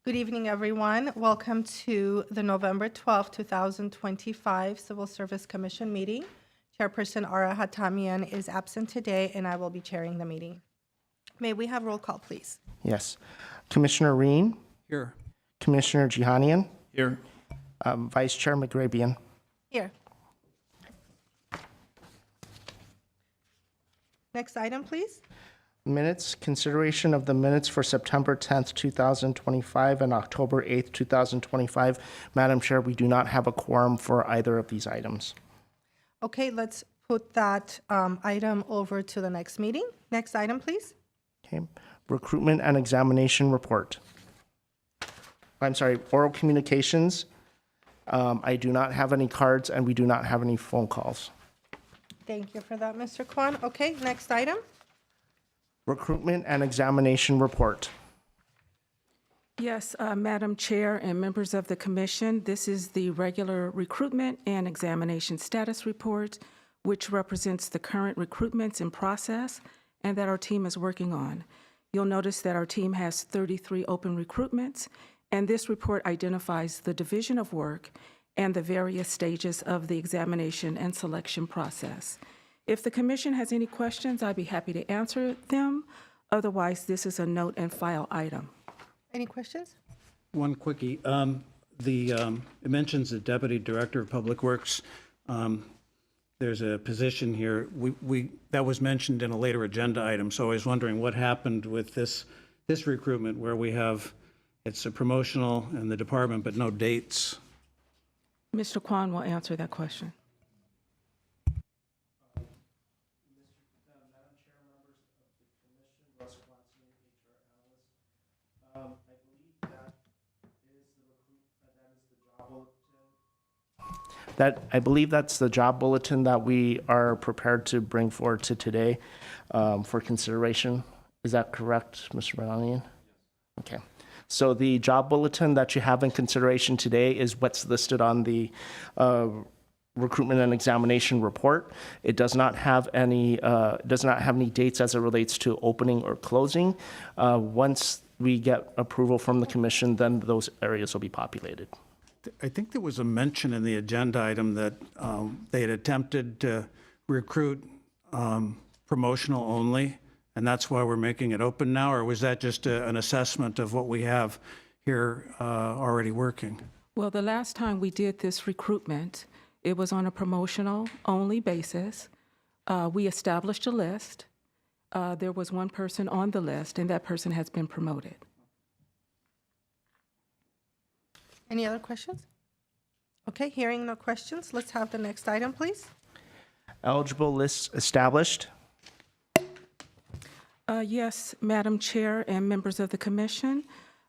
Good evening, everyone. Welcome to the November 12, 2025 Civil Service Commission meeting. Chairperson Ara Hatamian is absent today, and I will be chairing the meeting. May we have roll call, please? Yes. Commissioner Reen, Here. Commissioner Jihanian, Here. Vice Chair McGrabian. Here. Next item, please. Minutes, consideration of the minutes for September 10th, 2025 and October 8th, 2025. Madam Chair, we do not have a quorum for either of these items. Okay, let's put that item over to the next meeting. Next item, please. Okay. Recruitment and examination report. I'm sorry, oral communications. I do not have any cards and we do not have any phone calls. Thank you for that, Mr. Kwan. Okay, next item. Recruitment and examination report. Yes, Madam Chair and members of the Commission, this is the regular recruitment and examination status report, which represents the current recruitments in process and that our team is working on. You'll notice that our team has 33 open recruitments, and this report identifies the division of work and the various stages of the examination and selection process. If the Commission has any questions, I'd be happy to answer them. Otherwise, this is a note and file item. Any questions? One quickie. It mentions the Deputy Director of Public Works. There's a position here. That was mentioned in a later agenda item, so I was wondering what happened with this recruitment where it's a promotional in the department, but no dates. Mr. Kwan will answer that question. I believe that's the job bulletin that we are prepared to bring forward to today for consideration. Is that correct, Mr. Bananian? Okay. So the job bulletin that you have in consideration today is what's listed on the recruitment and examination report. It does not have any dates as it relates to opening or closing. Once we get approval from the commission, then those areas will be populated. I think there was a mention in the agenda item that they had attempted to recruit promotional only, and that's why we're making it open now, or was that just an assessment of what we have here already working? Well, the last time we did this recruitment, it was on a promotional only basis. We established a list. There was one person on the list, and that person has been promoted. Any other questions? Okay, hearing no questions, let's have the next item, please. Eligible lists established. Yes, Madam Chair and members of the Commission.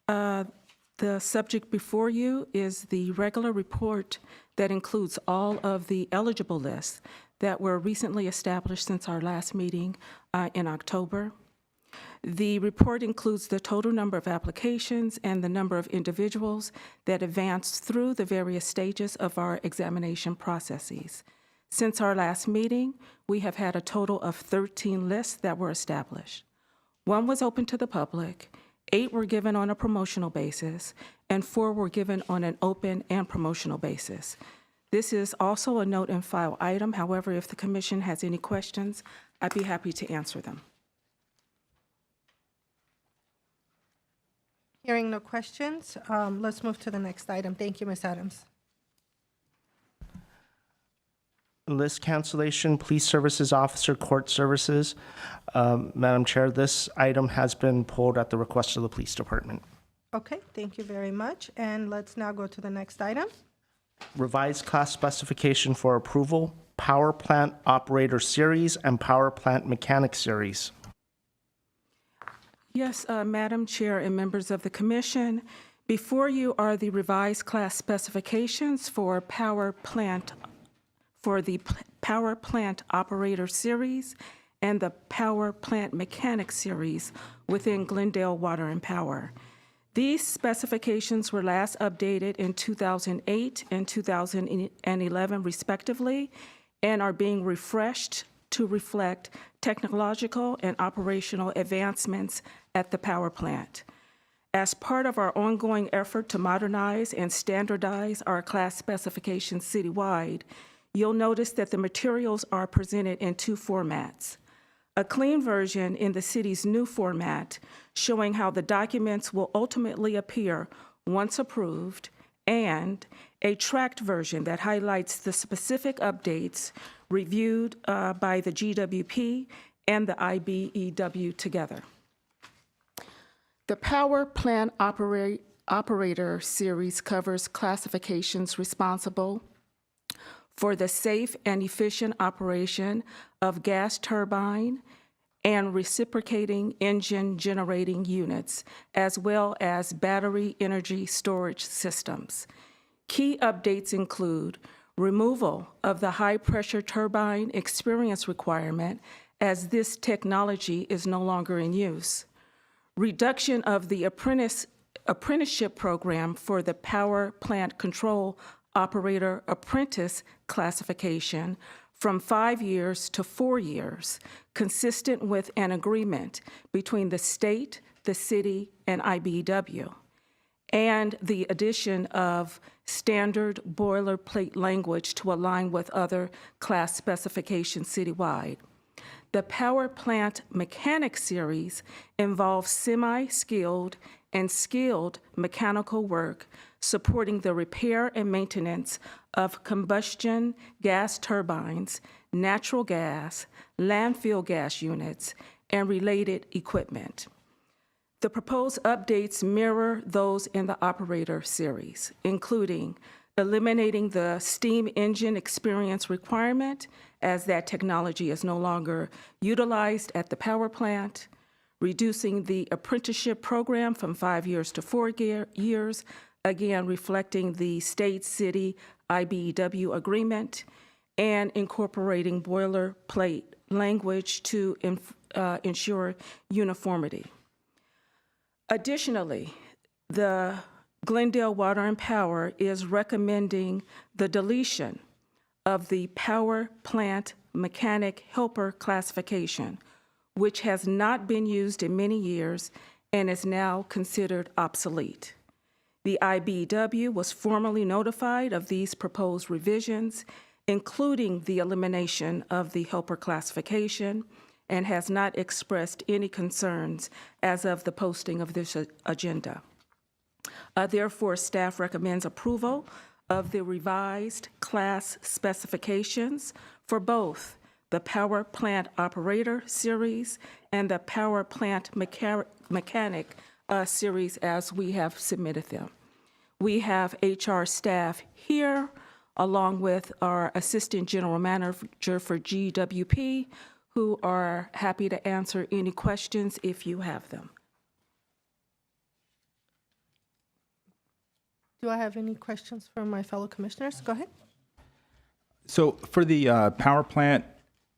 The subject before you is the regular report that includes all of the eligible lists that were recently established since our last meeting in October. The report includes the total number of applications and the number of individuals that advanced through the various stages of our examination processes. Since our last meeting, we have had a total of 13 lists that were established. 1 was open to the public, 8 were given on a promotional basis, and 4 were given on an open and promotional basis. This is also a note and file item. However, if the Commission has any questions, I'd be happy to answer them. Hearing no questions, let's move to the next item. Thank you, Ms. Adams. List cancellation, police services officer, court services. Madam Chair, this item has been pulled at the request of the police department. Okay, thank you very much. And let's now go to the next item. Revised class specification for approval, power plant operator series and power plant mechanic series. Yes, Madam Chair and members of the Commission, before you are the revised class specifications for the power plant operator series and the power plant mechanic series within Glendale Water and Power. These specifications were last updated in 2008 and 2011 respectively, and are being refreshed to reflect technological and operational advancements at the power plant. As part of our ongoing effort to modernize and standardize our class specifications citywide, you'll notice that the materials are presented in two formats. A clean version in the city's new format, showing how the documents will ultimately appear once approved, and a tracked version that highlights the specific updates reviewed by the GWP and the IBEW together. The Power Plant Operator series covers classifications responsible for the safe and efficient operation of gas turbine and reciprocating engine generating units, as well as battery energy storage systems. Key updates include removal of the high-pressure turbine experience requirement, as this technology is no longer in use, reduction of the apprenticeship program for the Power Plant Control Operator Apprentice classification from 5 years to 4 years, consistent with an agreement between the state, the city, and IBEW, and the addition of standard boilerplate language to align with other class specifications citywide. The Power Plant Mechanic series involves semi-skilled and skilled mechanical work supporting the repair and maintenance of combustion gas turbines, natural gas, landfill gas units, and related equipment. The proposed updates mirror those in the Operator series, including eliminating the steam engine experience requirement, as that technology is no longer utilized at the power plant, reducing the apprenticeship program from 5 years to 4 years, again reflecting the state-city IBEW agreement, and incorporating boilerplate language to ensure uniformity. Additionally, the Glendale Water and Power is recommending the deletion of the Power Plant Mechanic Helper classification, which has not been used in many years and is now considered obsolete. The IBEW was formally notified of these proposed revisions, including the elimination of the helper classification, and has not expressed any concerns as of the posting of this agenda. Therefore, staff recommends approval of the revised class specifications for both the Power Plant Operator series and the Power Plant Mechanic series as we have submitted them. We have HR staff here, along with our Assistant General Manager for GWP, who are happy to answer any questions if you have them. Do I have any questions from my fellow commissioners? Go ahead. So for the power plant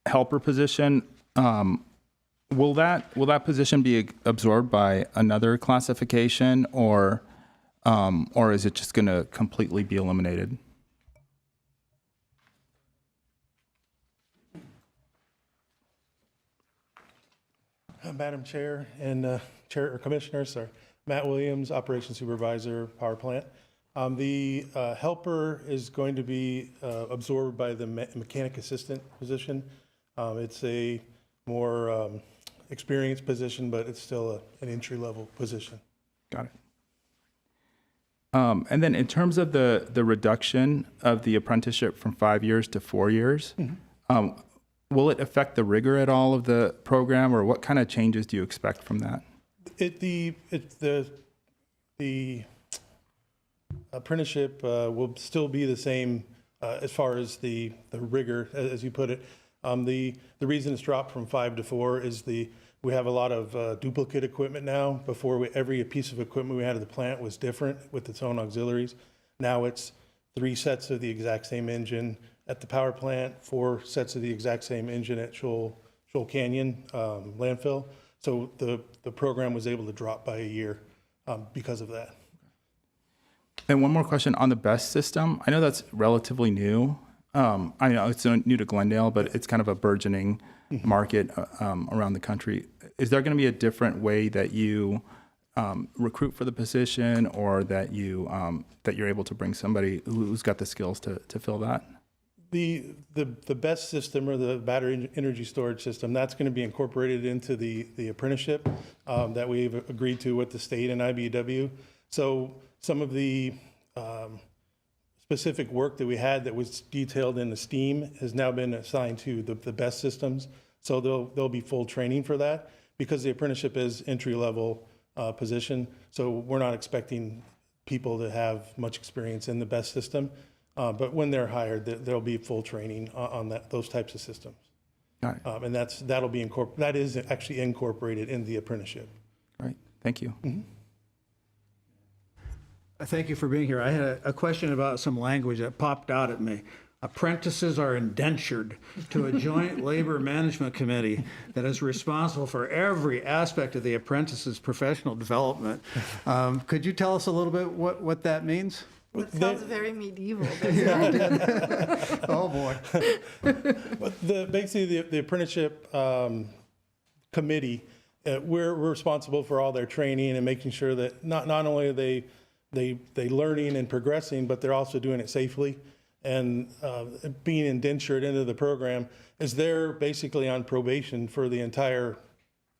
helper position, will that position be absorbed by another classification, or is it just going to completely be eliminated? Madam Chair and Chair or Commissioners, sorry, Matt Williams, Operations Supervisor, Power Plant. The helper is going to be absorbed by the mechanic assistant position. It's a more experienced position, but it's still an entry-level position. Got it. And then in terms of the reduction of the apprenticeship from 5 years to 4 years, will it affect the rigor at all of the program, or what kind of changes do you expect from that? The apprenticeship will still be the same as far as the rigor, as you put it. The reason it's dropped from 5 to 4 is we have a lot of duplicate equipment now. Before, every piece of equipment we had at the plant was different with its own auxiliaries. Now it's 3 sets of the exact same engine at the power plant, 4 sets of the exact same engine at Shoal Canyon landfill. So the program was able to drop by a year because of that. And one more question on the BEST system. I know that's relatively new. I know it's new to Glendale, but it's kind of a burgeoning market around the country. Is there going to be a different way that you recruit for the position, or that you're able to bring somebody who's got the skills to fill that? The BEST system, or the battery energy storage system, that's going to be incorporated into the apprenticeship that we've agreed to with the state and IBEW. So some of the specific work that we had that was detailed in the STEAM has now been assigned to the BEST systems. So there'll be full training for that, because the apprenticeship is entry-level position. So we're not expecting people to have much experience in the BEST system. But when they're hired, there'll be full training on those types of systems. Got it. And that is actually incorporated in the apprenticeship. All right. Thank you. Thank you for being here. I had a question about some language that popped out at me. Apprentices are indentured to a joint labor management committee that is responsible for every aspect of the apprentice's professional development. Could you tell us a little bit what that means? It sounds very medieval. Oh, boy. But basically, the apprenticeship committee, we're responsible for all their training and making sure that not only are they learning and progressing, but they're also doing it safely. And being indentured into the program is they're basically on probation for the entire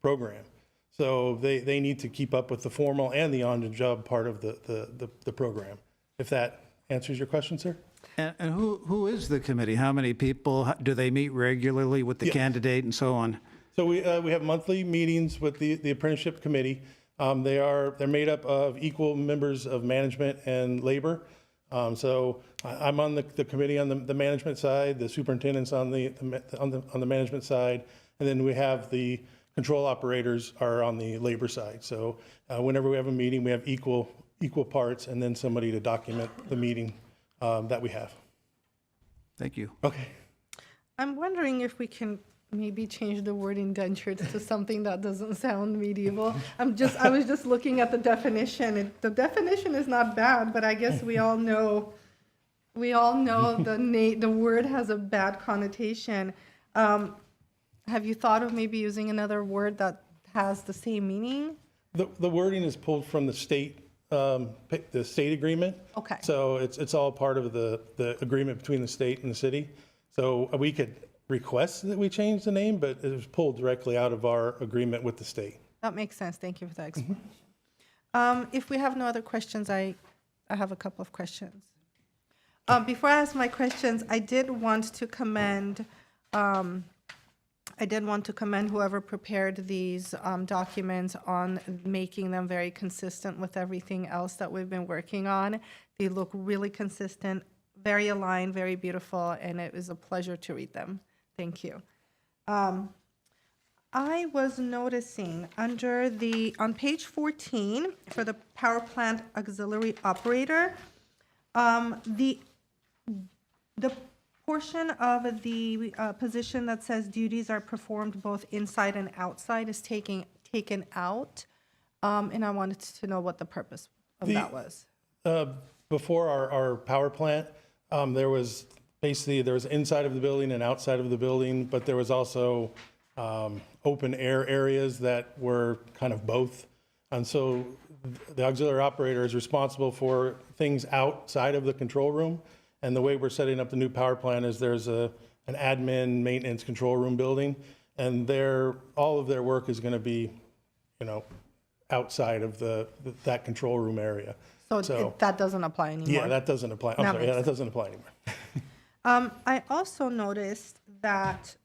program. So they need to keep up with the formal and the on-the-job part of the program. If that answers your question, sir? And who is the committee? How many people? Do they meet regularly with the Yeah. candidate and so on? So we have monthly meetings with the apprenticeship committee. They're made up of equal members of management and labor. So I'm on the committee on the management side, the superintendent's on the management side, and then we have the control operators are on the labor side. So whenever we have a meeting, we have equal parts, and then somebody to document the meeting that we have. Thank you. Okay. I'm wondering if we can maybe change the word indentured to something that doesn't sound medieval. I was just looking at the definition. The definition is not bad, but I guess we all know the word has a bad connotation. Have you thought of maybe using another word that has the same meaning? The wording is pulled from the state agreement. Okay. So it's all part of the agreement between the state and the city. So we could request that we change the name, but it was pulled directly out of our agreement with the state. That makes sense. Thank you for that explanation. If we have no other questions, I have a couple of questions. Before I ask my questions, I did want to commend whoever prepared these documents on making them very consistent with everything else that we've been working on. They look really consistent, very aligned, very beautiful, and it was a pleasure to read them. Thank you. I was noticing on page 14 for the power plant auxiliary operator, the portion of the position that says duties are performed both inside and outside is taken out, and I wanted to know what the purpose of that was. Before our power plant, there was inside of the building and outside of the building, but there was also open air areas that were kind of both. And so the auxiliary operator is responsible for things outside of the control room. And the way we're setting up the new power plant is there's an admin maintenance control room building, and all of their work is going to be, outside of that control room area. So that doesn't apply anymore? Yeah, that doesn't apply. I'm sorry, that doesn't apply anymore. I also noticed that,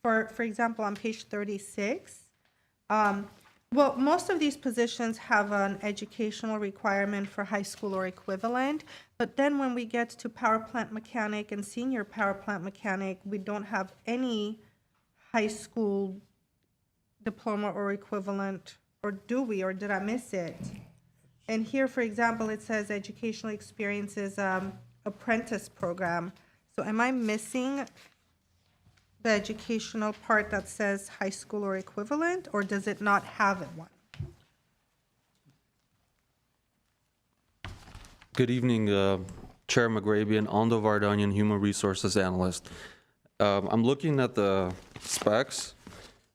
for example, on page 36, most of these positions have an educational requirement for high school or equivalent, but then when we get to power plant mechanic and senior power plant mechanic, we don't have any high school diploma or equivalent, or do we, or did I miss it? And here, for example, it says educational experiences apprentice program. So am I missing the educational part that says high school or equivalent, or does it not have it one? Good evening, Chair McGrabian, Ando Vardanian, Human Resources Analyst. I'm looking at the specs,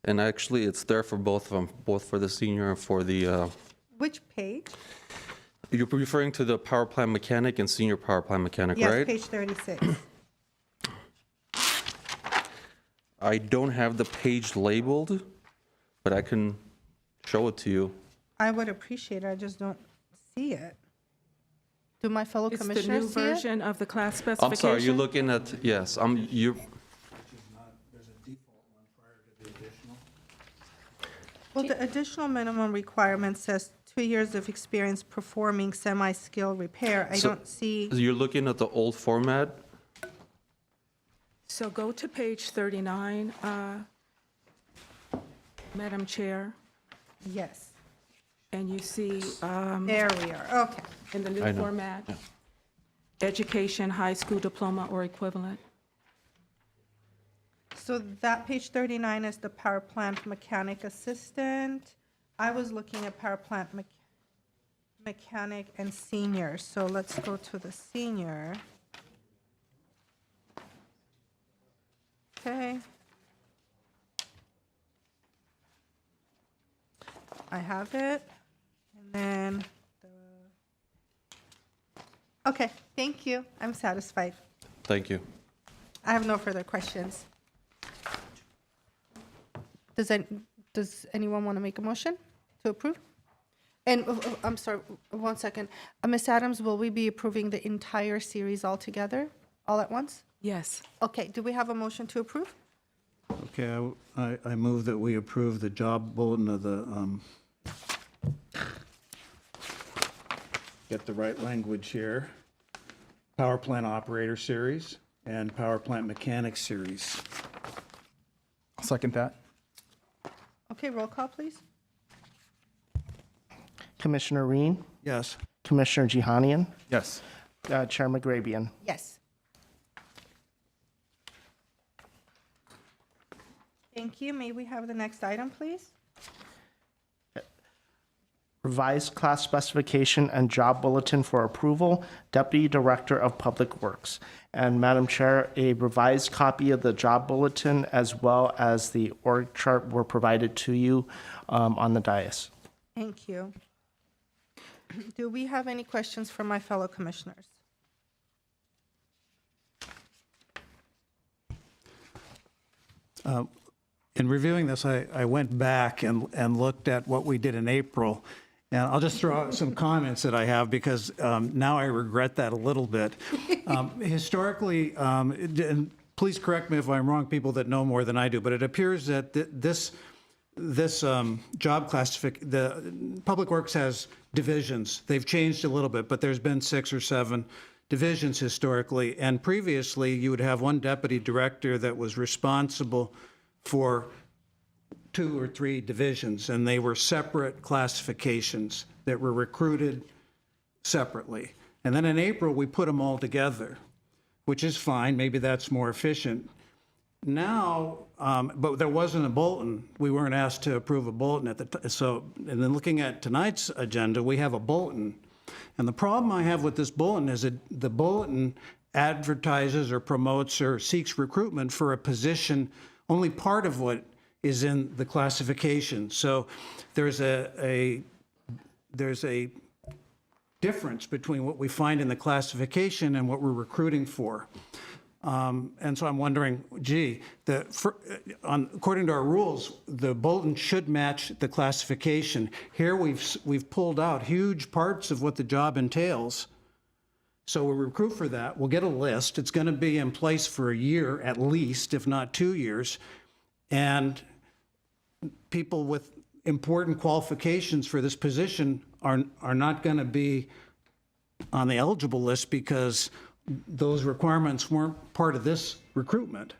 and actually it's there for both of them, both for the senior and for the Which page? You're referring to the power plant mechanic and senior power plant mechanic, Yes, right? page 36. I don't have the page labeled, but I can show it to you. I would appreciate it, I just don't see it. Do my fellow It's the new commissioners see it? version of the class specification. I'm sorry, you're looking at, yes, you're, Well, the additional minimum requirement says 2 years of experience performing semi-skilled repair. I So- don't see, you're looking at the old format? So go to page 39, Madam Chair, yes, and you see there we are, okay. in the I new know, format, education, high school diploma or equivalent. So that page 39 is the power plant mechanic assistant. I was looking at power plant mechanic and senior, so let's go to the senior. Okay. I have it, and then okay, thank you, I'm satisfied. Thank you. I have no further questions. Does anyone want to make a motion to approve? And, I'm sorry, 1 second. Ms. Adams, will we be approving the entire series altogether, all at once? Yes. Okay, do we have a motion to approve? Okay, I move that we approve the job bulletin of the, get the right language here, power plant operator series and power plant mechanic series. I'll second that. Okay, roll call, please. Commissioner Reen, Yes. Commissioner Jihanian, Yes. Chair McGrabian. Yes. Thank you. May we have the next item, please? Revised class specification and job bulletin for approval, Deputy Director of Public Works. And Madam Chair, a revised copy of the job bulletin as well as the org chart were provided to you on the dais. Thank you. Do we have any questions from my fellow commissioners? In reviewing this, I went back and looked at what we did in April, and I'll just throw out some comments that I have because now I regret that a little bit. Historically, and please correct me if I'm wrong, people that know more than I do, but it appears that this job classification, the Public Works has divisions. They've changed a little bit, but there's been 6 or 7 divisions historically. And previously, you would have one deputy director that was responsible for 2 or 3 divisions, and they were separate classifications that were recruited separately. And then in April, we put them all together, which is fine. Maybe that's more efficient. Now, but there wasn't a bulletin. We weren't asked to approve a bulletin at the time. So, and then looking at tonight's agenda, we have a bulletin. And the problem I have with this bulletin is that the bulletin advertises or promotes or seeks recruitment for a position, only part of what is in the classification. So there's a difference between what we find in the classification and what we're recruiting for. And so I'm wondering, gee, according to our rules, the bulletin should match the classification. Here we've pulled out huge parts of what the job entails. So we'll recruit for that. We'll get a list. It's going to be in place for a year at least, if not 2 years. And people with important qualifications for this position are not going to be on the eligible list because those requirements weren't part of this recruitment.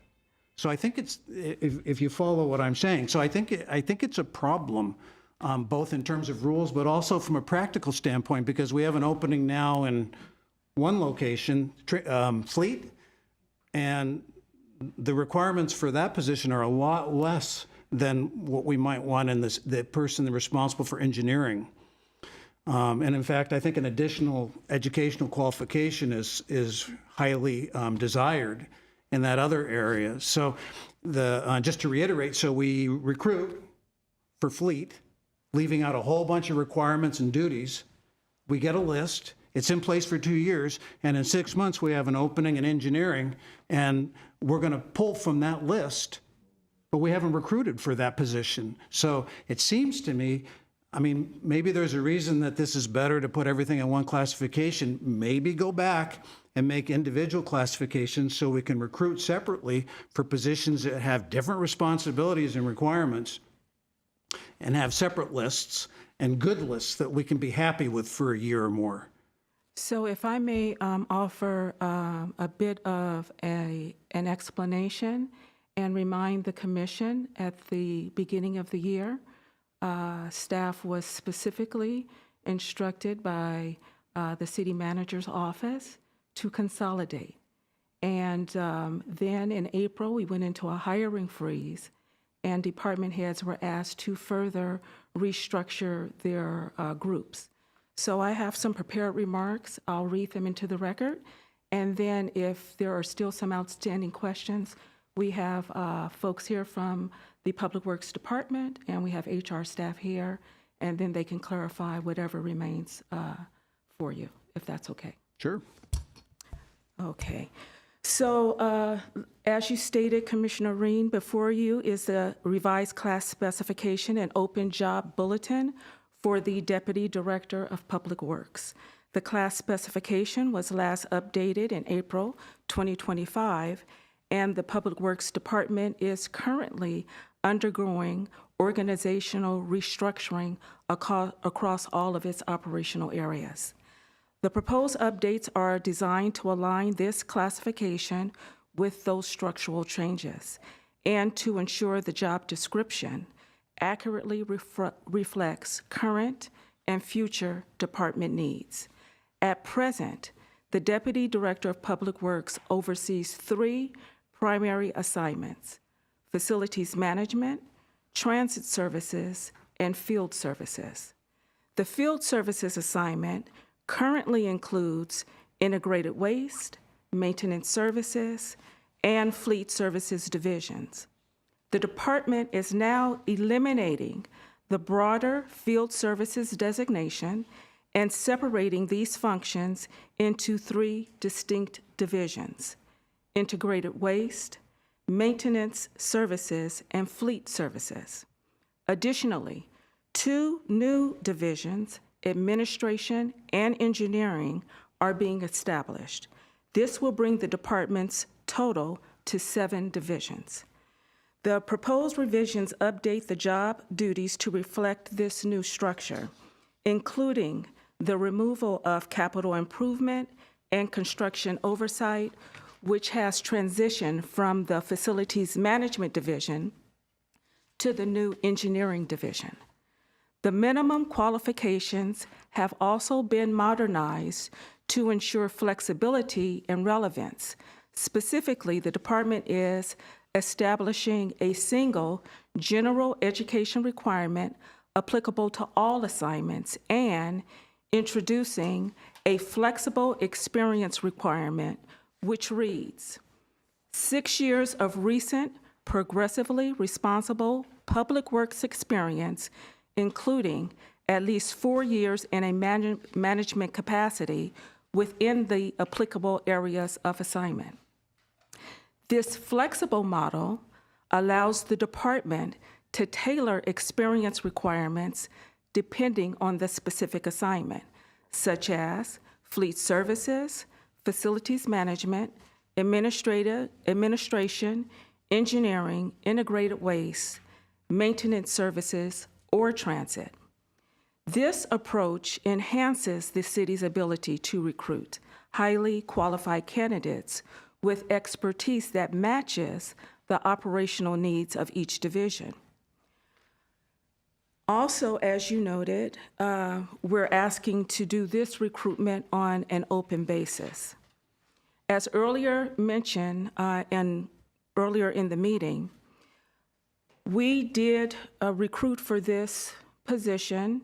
So I think it's, if you follow what I'm saying, so I think it's a problem, both in terms of rules, but also from a practical standpoint, because we have an opening now in one location, Fleet, and the requirements for that position are a lot less than what we might want in the person responsible for engineering. And in fact, I think an additional educational qualification is highly desired in that other area. So just to reiterate, so we recruit for Fleet, leaving out a whole bunch of requirements and duties. We get a list, it's in place for 2 years, and in 6 months, we have an opening in engineering, and we're going to pull from that list, but we haven't recruited for that position. So it seems to me, I mean, maybe there's a reason that this is better to put everything in one classification. Maybe go back and make individual classifications so we can recruit separately for positions that have different responsibilities and requirements, and have separate lists and good lists that we can be happy with for a year or more. So if I may offer a bit of an explanation and remind the commission at the beginning of the year, staff was specifically instructed by the city manager's office to consolidate. And then in April, we went into a hiring freeze, and department heads were asked to further restructure their groups. So I have some prepared remarks. I'll read them into the record. And then if there are still some outstanding questions, we have folks here from the Public Works Department, and we have HR staff here, and then they can clarify whatever remains for you, if that's okay. Sure. Okay. So as you stated, Commissioner Reen, before you is the revised class specification and open job bulletin for the Deputy Director of Public Works. The class specification was last updated in April 2025, and the Public Works Department is currently undergoing organizational restructuring across all of its operational areas. The proposed updates are designed to align this classification with those structural changes and to ensure the job description accurately reflects current and future department needs. At present, the Deputy Director of Public Works oversees 3 primary assignments: facilities management, transit services, and field services. The field services assignment currently includes integrated waste, maintenance services, and fleet services divisions. The department is now eliminating the broader field services designation and separating these functions into 3 distinct divisions: integrated waste, maintenance services, and fleet services. Additionally, 2 new divisions, administration and engineering, are being established. This will bring the department's total to 7 divisions. The proposed revisions update the job duties to reflect this new structure, including the removal of capital improvement and construction oversight, which has transitioned from the Facilities Management Division to the new Engineering Division. The minimum qualifications have also been modernized to ensure flexibility and relevance. Specifically, the department is establishing a single general education requirement applicable to all assignments and introducing a flexible experience requirement, which reads, 6 years of recent, progressively responsible public works experience, including at least 4 years in a management capacity within the applicable areas of assignment. This flexible model allows the department to tailor experience requirements depending on the specific assignment, such as fleet services, facilities management, administration, engineering, integrated waste, maintenance services, or transit. This approach enhances the city's ability to recruit highly qualified candidates with expertise that matches the operational needs of each division. Also, as you noted, we're asking to do this recruitment on an open basis. As earlier mentioned and earlier in the meeting, we did recruit for this position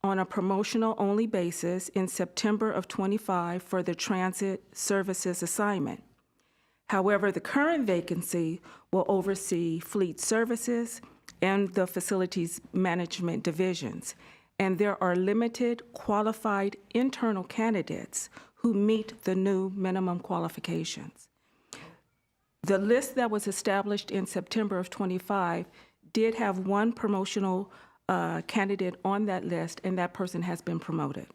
on a promotional-only basis in September of '25 for the transit services assignment. However, the current vacancy will oversee fleet services, and the facilities management divisions. And there are limited qualified internal candidates who meet the new minimum qualifications. The list that was established in September of '25 did have one promotional candidate on that list, and that person has been promoted.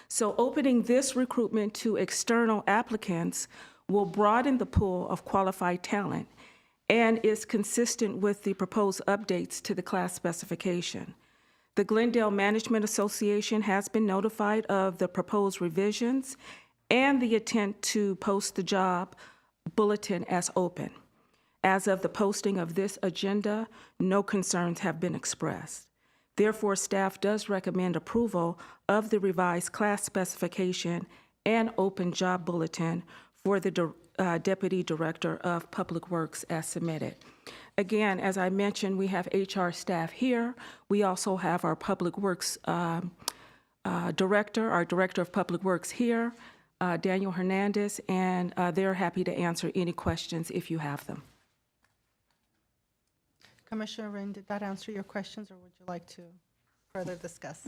So opening this recruitment to external applicants will broaden the pool of qualified talent and is consistent with the proposed updates to the class specification. The Glendale Management Association has been notified of the proposed revisions and the intent to post the job bulletin as open. As of the posting of this agenda, no concerns have been expressed. Therefore, staff does recommend approval of the revised class specification and open job bulletin for the Deputy Director of Public Works as submitted. Again, as I mentioned, we have HR staff here. We also have our Public Works Director, our Director of Public Works here, Daniel Hernandez, and they're happy to answer any questions if you have them. Commissioner Rin, did that answer your questions, or would you like to further discuss?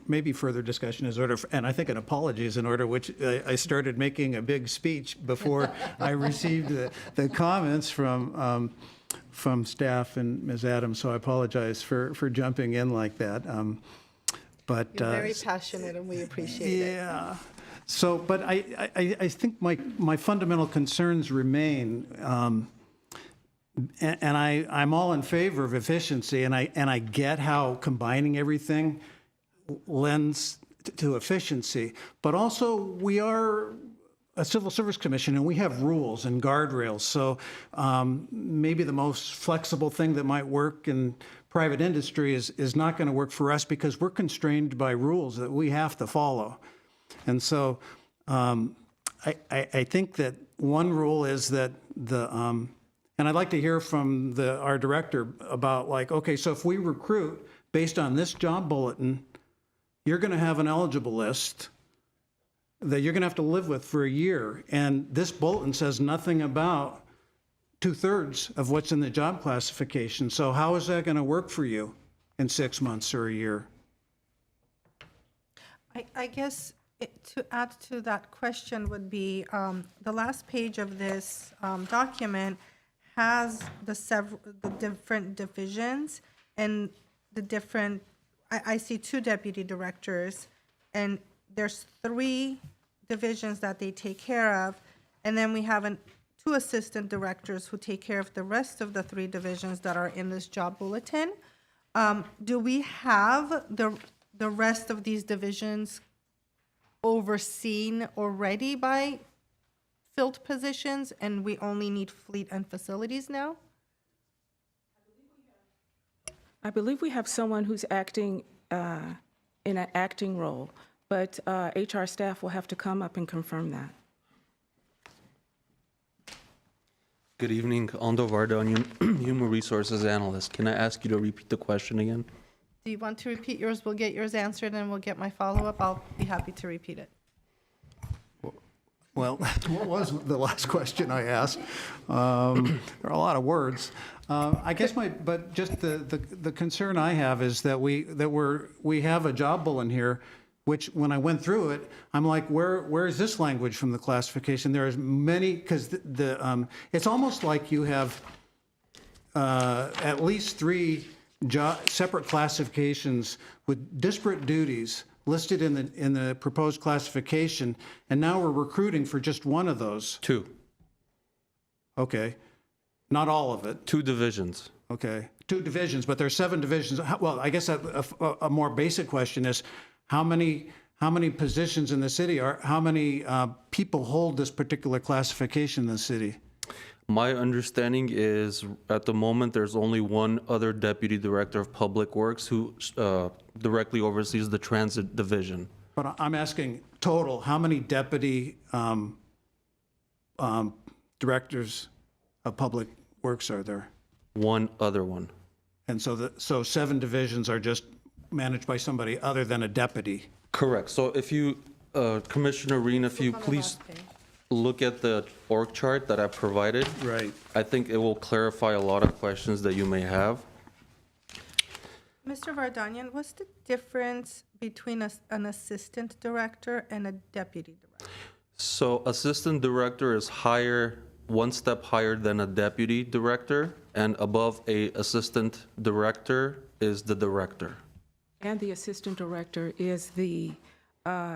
Maybe further discussion is order, and I think an apology is in order, which I started making a big speech before I received the comments from staff and Ms. Adams, so I apologize for jumping in like that. But You're very passionate, and we appreciate it. yeah. So, but I think my fundamental concerns remain. And I'm all in favor of efficiency, and I get how combining everything lends to efficiency. But also, we are a civil service commission, and we have rules and guardrails. So maybe the most flexible thing that might work in private industry is not going to work for us because we're constrained by rules that we have to follow. And so I think that one rule is that and I'd like to hear from our director about, like, okay, so if we recruit based on this job bulletin, you're going to have an eligible list that you're going to have to live with for a year. And this bulletin says nothing about 2/3 of what's in the job classification. So how is that going to work for you in 6 months or a year? I guess to add to that question would be, the last page of this document has the different divisions and the different, I see 2 deputy directors, and there's 3 divisions that they take care of, and then we have 2 assistant directors who take care of the rest of the 3 divisions that are in this job bulletin. Do we have the rest of these divisions overseen already by filled positions, and we only need fleet and facilities now? I believe we have someone who's acting in an acting role, but HR staff will have to come up and confirm that. Good evening, Ando Vardanian, Human Resources Analyst. Can I ask you to repeat the question again? Do you want to repeat yours? We'll get yours answered, and we'll get my follow-up. I'll be happy to repeat it. Well, what was the last question I asked? There are a lot of words. I guess but just the concern I have is that we have a job bulletin here, which when I went through it, I'm like, where is this language from the classification? There is many, because it's almost like you have at least 3 separate classifications with disparate duties listed in the proposed classification, and now we're recruiting for just one of those. 2. Okay, not all of it. 2 divisions. Okay, 2 divisions, but there's 7 divisions. Well, I guess a more basic question is, how many positions in the city how many people hold this particular classification in the city? My understanding is, at the moment, there's only one other Deputy Director of Public Works who directly oversees the transit division. But I'm asking total, how many deputy directors of public works are there? One other one. And so 7 divisions are just managed by somebody other than a deputy? Correct. So if you, Commissioner Reen, if you please, look at the org chart that I provided. Right. I think it will clarify a lot of questions that you may have. Mr. Vardanyan, what's the difference between an assistant director and a deputy director? So assistant director is one step higher than a deputy director, and above a assistant director is the director. And the assistant director is the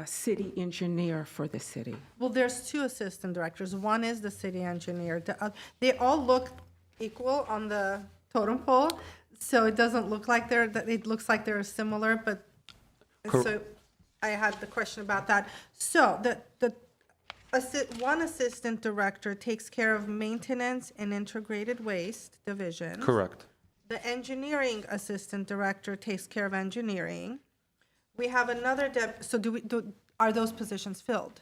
city engineer for the city. Well, there's two assistant directors. One is the city engineer. They all look equal on the totem pole, so it doesn't look like it looks like they're similar, but, so I had the question about that. So one assistant director takes care of maintenance and integrated waste division. Correct. The engineering assistant director takes care of engineering. We have another so are those positions filled?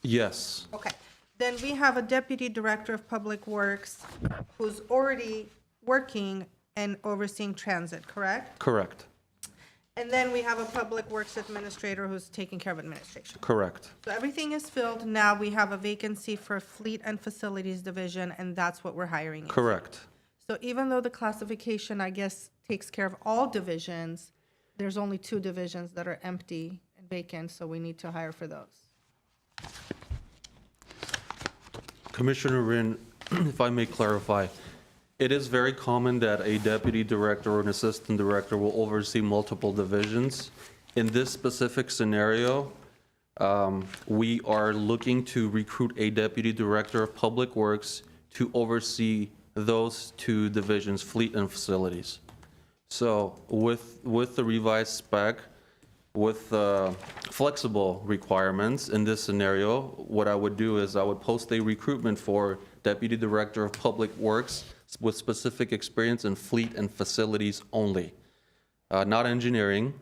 Yes. Okay. Then we have a deputy director of public works who's already working and overseeing transit, correct? Correct. And then we have a public works administrator who's taking care of administration. Correct. So everything is filled. Now we have a vacancy for fleet and facilities division, and that's what we're hiring into. Correct. So even though the classification, I guess, takes care of all divisions, there's only two divisions that are empty and vacant, so we need to hire for those. Commissioner Rin, if I may clarify, it is very common that a deputy director or an assistant director will oversee multiple divisions. In this specific scenario, we are looking to recruit a deputy director of public works to oversee those two divisions, fleet and facilities. So with the revised spec, with flexible requirements in this scenario, what I would do is I would post a recruitment for Deputy Director of Public Works with specific experience in fleet and facilities only, not engineering,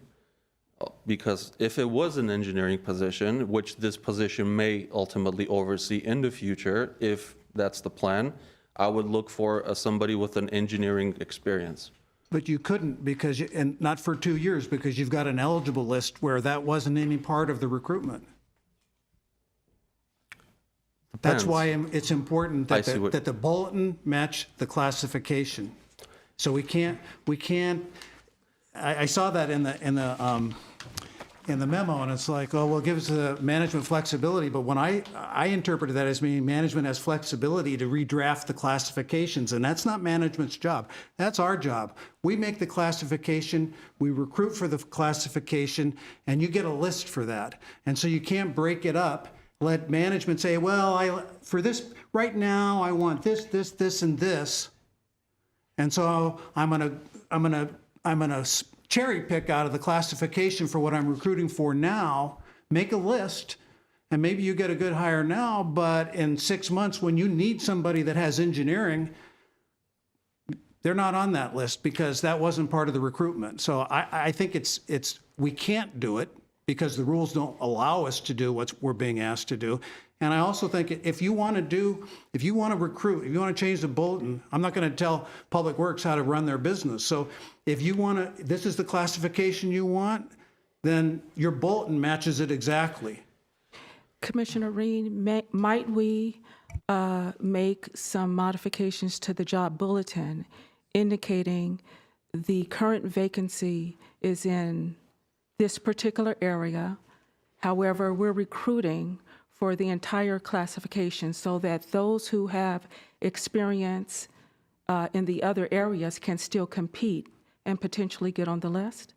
because if it was an engineering position, which this position may ultimately oversee in the future, if that's the plan, I would look for somebody with an engineering experience. But you couldn't because, and not for 2 years, because you've got an eligible list where that wasn't any part of the recruitment. That's Depends. why it's important I that see what- that the bulletin match the classification. So we can't, I saw that in the memo, and it's like, oh, well, give us the management flexibility, but when I interpreted that as meaning management has flexibility to redraft the classifications, and that's not management's job. That's our job. We make the classification, we recruit for the classification, and you get a list for that. And so you can't break it up, let management say, well, for this, right now, I want this, this, this, and this. And so I'm gonna cherry pick out of the classification for what I'm recruiting for now, make a list, and maybe you get a good hire now, but in 6 months, when you need somebody that has engineering, they're not on that list because that wasn't part of the recruitment. So I think we can't do it because the rules don't allow us to do what we're being asked to do. And I also think if you want to recruit, if you want to change the bulletin, I'm not going to tell Public Works how to run their business. So if you want to, this is the classification you want, then your bulletin matches it exactly. Commissioner Reen, might we make some modifications to the job bulletin indicating the current vacancy is in this particular area? However, we're recruiting for the entire classification so that those who have experience in the other areas can still compete and potentially get on the list?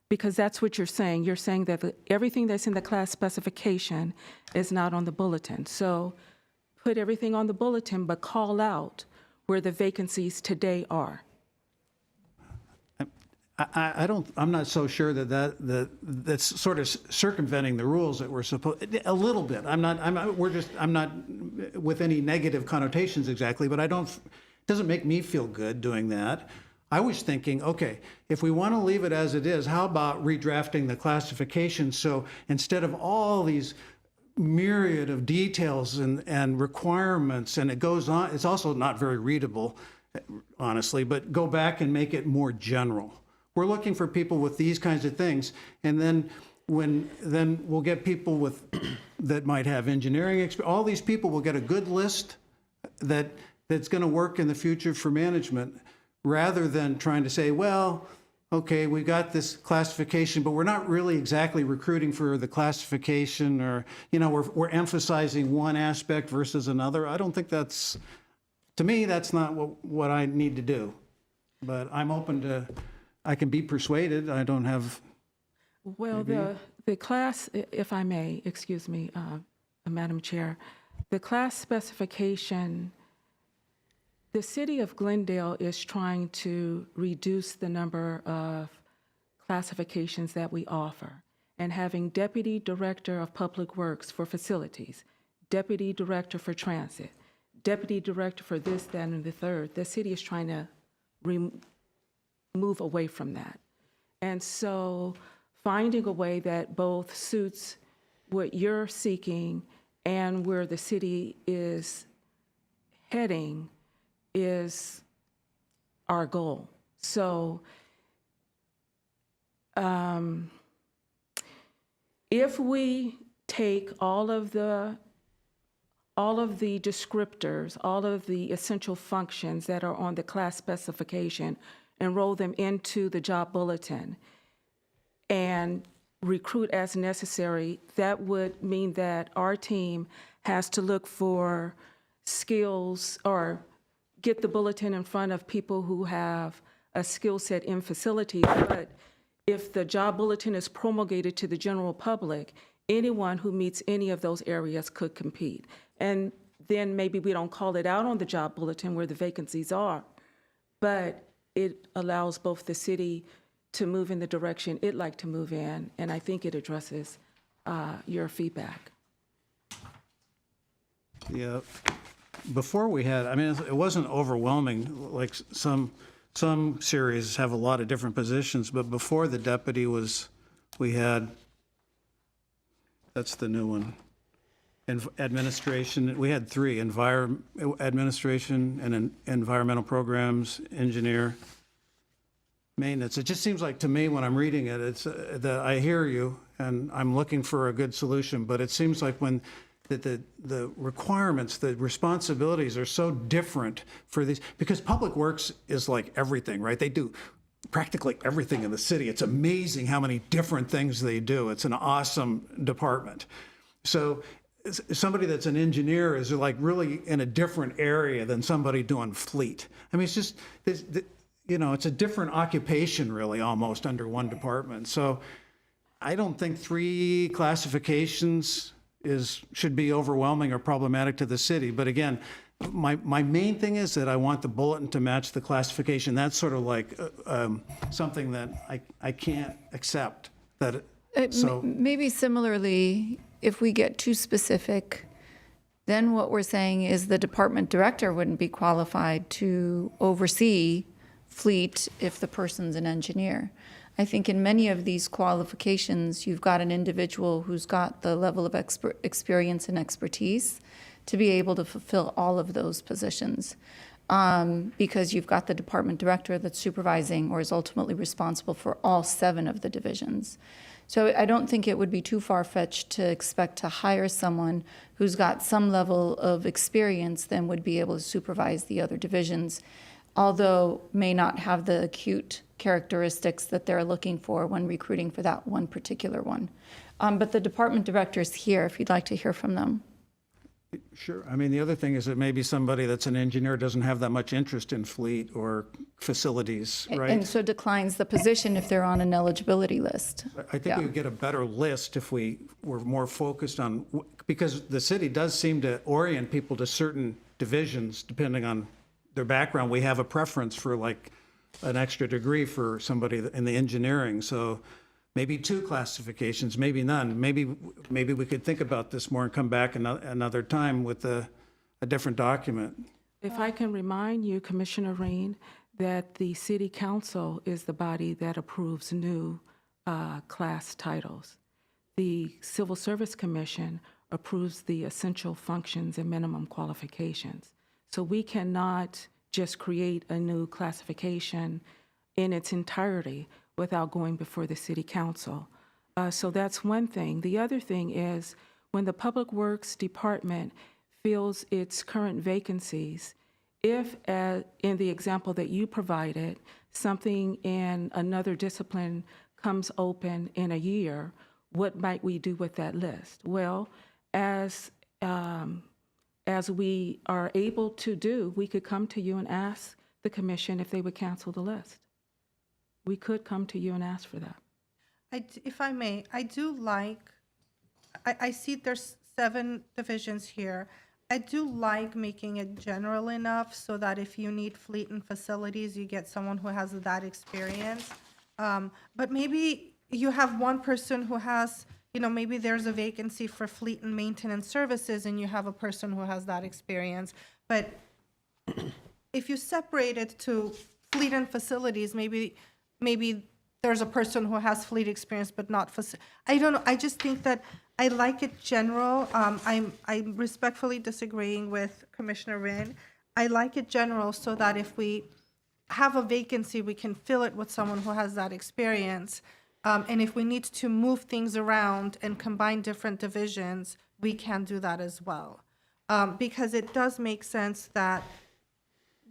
Because that's what you're saying. You're saying that everything that's in the class specification is not on the bulletin. So put everything on the bulletin, but call out where the vacancies today are. I'm not so sure that's sort of circumventing the rules that we're supposed, a little bit. I'm not with any negative connotations exactly, but it doesn't make me feel good doing that. I was thinking, okay, if we want to leave it as it is, how about redrafting the classification so instead of all these myriad of details and requirements, and it goes on, it's also not very readable, honestly, but go back and make it more general. We're looking for people with these kinds of things, and then then we'll get people with, that might have engineering experience. All these people will get a good list that's going to work in the future for management, rather than trying to say, well, okay, we got this classification, but we're not really exactly recruiting for the classification, or, we're emphasizing one aspect versus another. I don't think that's, to me, that's not what I need to do. But I'm open to, I can be persuaded. I don't have, Well, the class, if I may, excuse me, Madam Chair, the class specification, the city of Glendale is trying to reduce the number of classifications that we offer, and having Deputy Director of Public Works for facilities, Deputy Director for transit, Deputy Director for this, that, and the third. The city is trying to move away from that. And so finding a way that both suits what you're seeking and where the city is heading is our goal. So if we take all of the descriptors, all of the essential functions that are on the class specification, and roll them into the job bulletin and recruit as necessary, that would mean that our team has to look for skills or get the bulletin in front of people who have a skill set in facilities. But if the job bulletin is promulgated to the general public, anyone who meets any of those areas could compete. And then maybe we don't call it out on the job bulletin where the vacancies are, but it allows both the city to move in the direction it'd like to move in, and I think it addresses your feedback. yeah, before we had, I mean, it wasn't overwhelming, like some series have a lot of different positions, but before the deputy we had, that's the new one. And administration, we had three: administration and environmental programs, engineer, maintenance. It just seems like to me when I'm reading it, it's that I hear you and I'm looking for a good solution, but it seems like when the requirements, the responsibilities are so different for these, because Public Works is like everything, right? They do practically everything in the city. It's amazing how many different things they do. It's an awesome department. So somebody that's an engineer is like really in a different area than somebody doing fleet. I mean, it's just, it's a different occupation really almost under one department. So I don't think 3 classifications should be overwhelming or problematic to the city. But again, my main thing is that I want the bulletin to match the classification. That's sort of like something that I can't accept. Maybe similarly, if we get too specific, then what we're saying is the department director wouldn't be qualified to oversee fleet if the person's an engineer. I think in many of these qualifications, you've got an individual who's got the level of experience and expertise to be able to fulfill all of those positions. Because you've got the department director that's supervising or is ultimately responsible for all 7 of the divisions. So I don't think it would be too far-fetched to expect to hire someone who's got some level of experience then would be able to supervise the other divisions, although may not have the acute characteristics that they're looking for when recruiting for that one particular one. But the department director's here if you'd like to hear from them. Sure. I mean, the other thing is that maybe somebody that's an engineer doesn't have that much interest in fleet or facilities, right? And so declines the position if they're on an eligibility list. I think Yeah. we would get a better list if we were more focused on, because the city does seem to orient people to certain divisions depending on their background. We have a preference for like an extra degree for somebody in the engineering. So maybe 2 classifications, maybe none. Maybe we could think about this more and come back another time with a different document. If I can remind you, Commissioner Rain, that the City Council is the body that approves new class titles. The Civil Service Commission approves the essential functions and minimum qualifications. So we cannot just create a new classification in its entirety without going before the City Council. So that's one thing. The other thing is when the Public Works Department fills its current vacancies, if, in the example that you provided, something in another discipline comes open in a year, what might we do with that list? Well, as we are able to do, we could come to you and ask the commission if they would cancel the list. We could come to you and ask for that. If I may, I do like, I see there's 7 divisions here. I do like making it general enough so that if you need fleet and facilities, you get someone who has that experience. But maybe you have one person who has, maybe there's a vacancy for fleet and maintenance services and you have a person who has that experience. But if you separate it to fleet and facilities, maybe there's a person who has fleet experience but not I don't know. I just think that I like it general. I'm respectfully disagreeing with Commissioner Rin. I like it general so that if we have a vacancy, we can fill it with someone who has that experience. And if we need to move things around and combine different divisions, we can do that as well. Because it does make sense that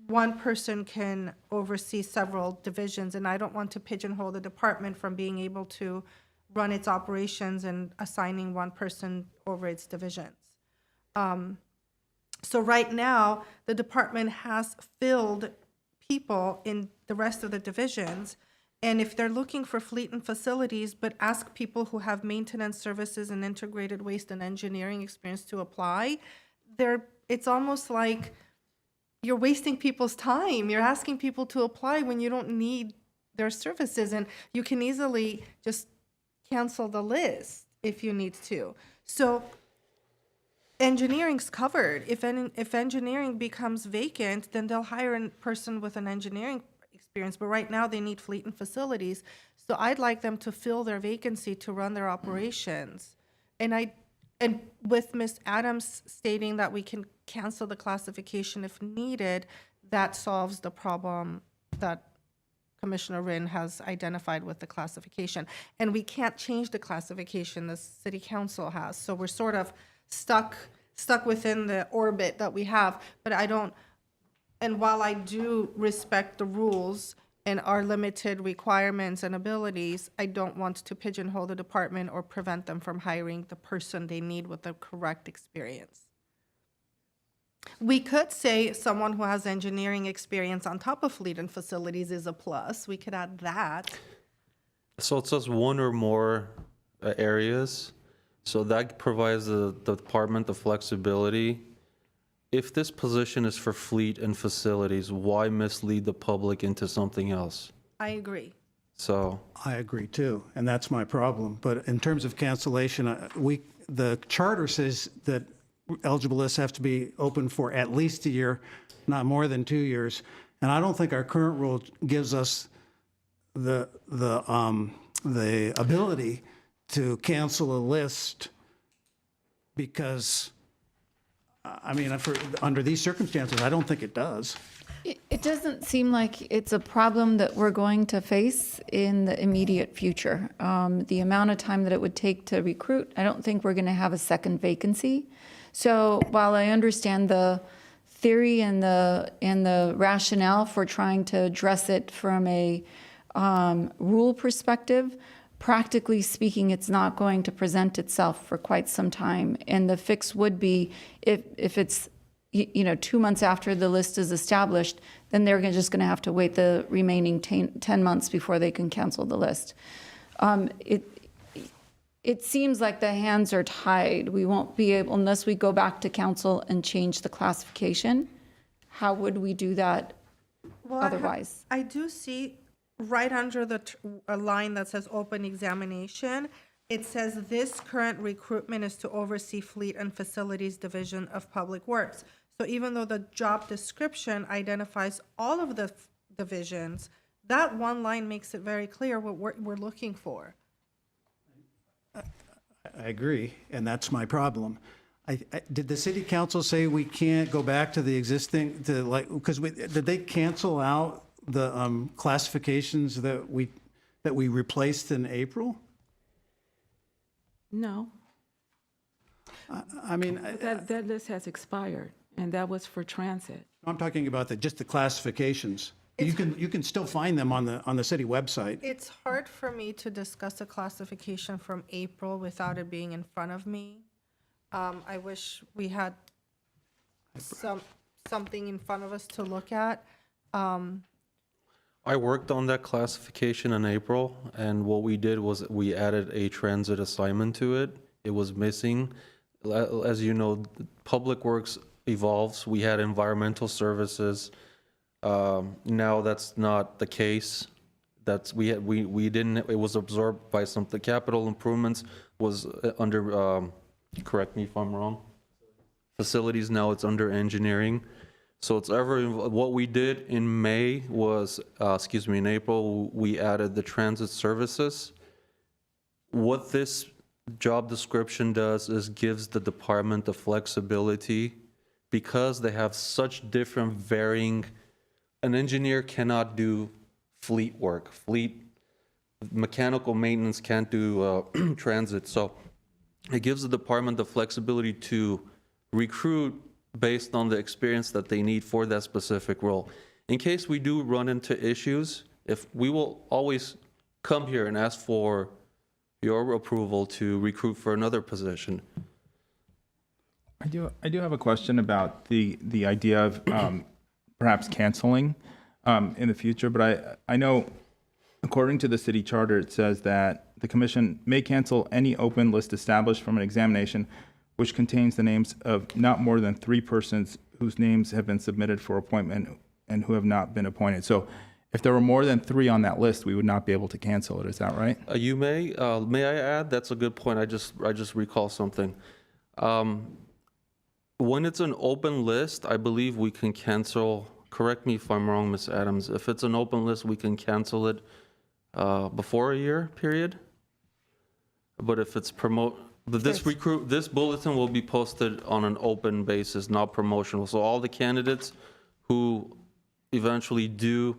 one person can oversee several divisions, and I don't want to pigeonhole the department from being able to run its operations and assigning one person over its divisions. So right now, the department has filled people in the rest of the divisions, and if they're looking for fleet and facilities, but ask people who have maintenance services and integrated waste and engineering experience to apply, it's almost like you're wasting people's time. You're asking people to apply when you don't need their services, and you can easily just cancel the list if you need to. So engineering's covered. If engineering becomes vacant, then they'll hire a person with an engineering experience, but right now they need fleet and facilities. So I'd like them to fill their vacancy to run their operations. And with Ms. Adams stating that we can cancel the classification if needed, that solves the problem that Commissioner Rin has identified with the classification. And we can't change the classification, the city council has. So we're sort of stuck within the orbit that we have, but and while I do respect the rules and our limited requirements and abilities, I don't want to pigeonhole the department or prevent them from hiring the person they need with the correct experience. We could say someone who has engineering experience on top of fleet and facilities is a plus. We could add that. So it says one or more areas. So that provides the department the flexibility. If this position is for fleet and facilities, why mislead the public into something else? I agree. So I agree too, and that's my problem. But in terms of cancellation, the charter says that eligible lists have to be open for at least a year, not more than 2 years. And I don't think our current rule gives us the ability to cancel a list because, under these circumstances, I don't think it does. It doesn't seem like it's a problem that we're going to face in the immediate future. The amount of time that it would take to recruit, I don't think we're going to have a second vacancy. So while I understand the theory and the rationale for trying to address it from a rule perspective, practically speaking, it's not going to present itself for quite some time. And the fix would be if it's 2 months after the list is established, then they're just going to have to wait the remaining 10 months before they can cancel the list. It seems like the hands are tied. We won't be able, unless we go back to council and change the classification. How would we do that otherwise? I do see right under a line that says open examination, it says this current recruitment is to oversee fleet and facilities division of public works. So even though the job description identifies all of the divisions, that one line makes it very clear what we're looking for. I agree, and that's my problem. Did the city council say we can't go back to the existing, did they cancel out the classifications that we replaced in April? No, I mean, that list has expired, and that was for transit. I'm talking about just the classifications. You can still find them on the city website. It's hard for me to discuss a classification from April without it being in front of me. I wish we had something in front of us to look at. I worked on that classification in April, and what we did was we added a transit assignment to it. It was missing. As you know, Public Works evolves. We had environmental services. Now that's not the case. We didn't, it was absorbed by the capital improvements was under, correct me if I'm wrong, facilities, now it's under engineering. So what we did in May was, in April, we added the transit services. What this job description does is gives the department the flexibility, because they have such different varying, an engineer cannot do fleet work. Mechanical maintenance can't do transit. So it gives the department the flexibility to recruit based on the experience that they need for that specific role. In case we do run into issues, we will always come here and ask for your approval to recruit for another position. I do have a question about the idea of perhaps canceling in the future, but I know according to the city charter, it says that the commission may cancel any open list established from an examination which contains the names of not more than 3 persons whose names have been submitted for appointment and who have not been appointed. So if there were more than 3 on that list, we would not be able to cancel it. Is that right? You may I add? That's a good point. I just recall something. When it's an open list, I believe we can cancel. Correct me if I'm wrong, Ms. Adams. If it's an open list, we can cancel it before a year period. But if it's this bulletin will be posted on an open basis, not promotional. So all the candidates who eventually do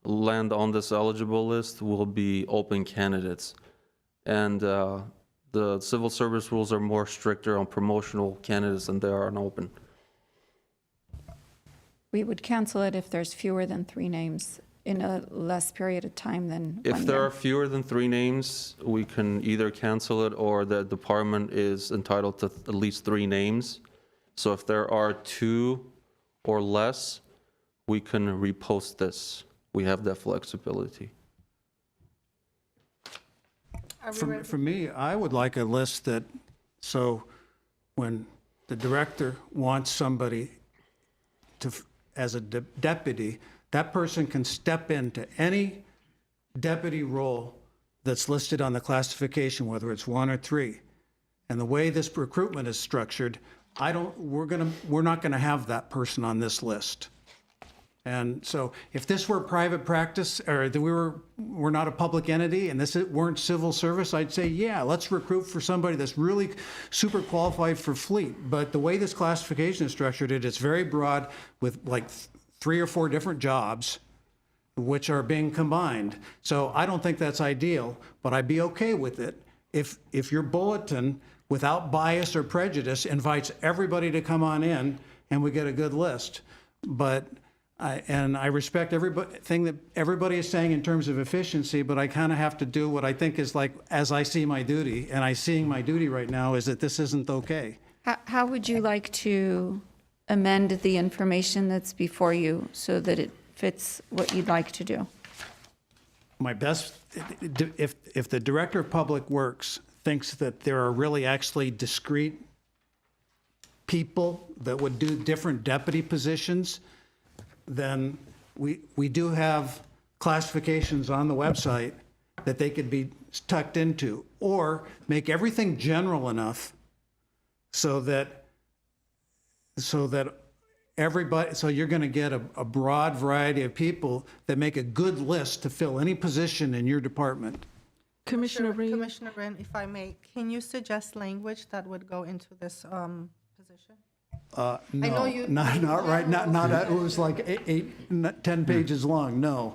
land on this eligible list will be open candidates. And the civil service rules are more stricter on promotional candidates than they are on open. We would cancel it if there's fewer than 3 names in a less period of time than 1 year. If there are fewer than 3 names, we can either cancel it, or the department is entitled to at least 3 names. So if there are 2 or less, we can repost this. We have that flexibility. For me, I would like a list so when the director wants somebody as a deputy, that person can step into any deputy role that's listed on the classification, whether it's 1 or 3. And the way this recruitment is structured, we're not gonna have that person on this list. And so if this were private practice, or that we're not a public entity and this weren't civil service, I'd say, yeah, let's recruit for somebody that's really super qualified for fleet. But the way this classification is structured, it's very broad with like 3 or 4 different jobs which are being combined. So I don't think that's ideal, but I'd be okay with it if your bulletin, without bias or prejudice, invites everybody to come on in and we get a good list. But I respect everything that everybody is saying in terms of efficiency, but I kind of have to do what I think is like, as I see my duty, and seeing my duty right now is that this isn't okay. How would you like to amend the information that's before you so that it fits what you'd like to do? My best, if the Director of Public Works thinks that there are really actually discrete people that would do different deputy positions, then we do have classifications on the website that they could be tucked into, or make everything general enough so that everybody, so you're going to get a broad variety of people that make a good list to fill any position in your department. Commissioner Reed? Commissioner Wren, if I may, can you suggest language that would go into this position? know No, you- not right, it was like 10 pages long, no.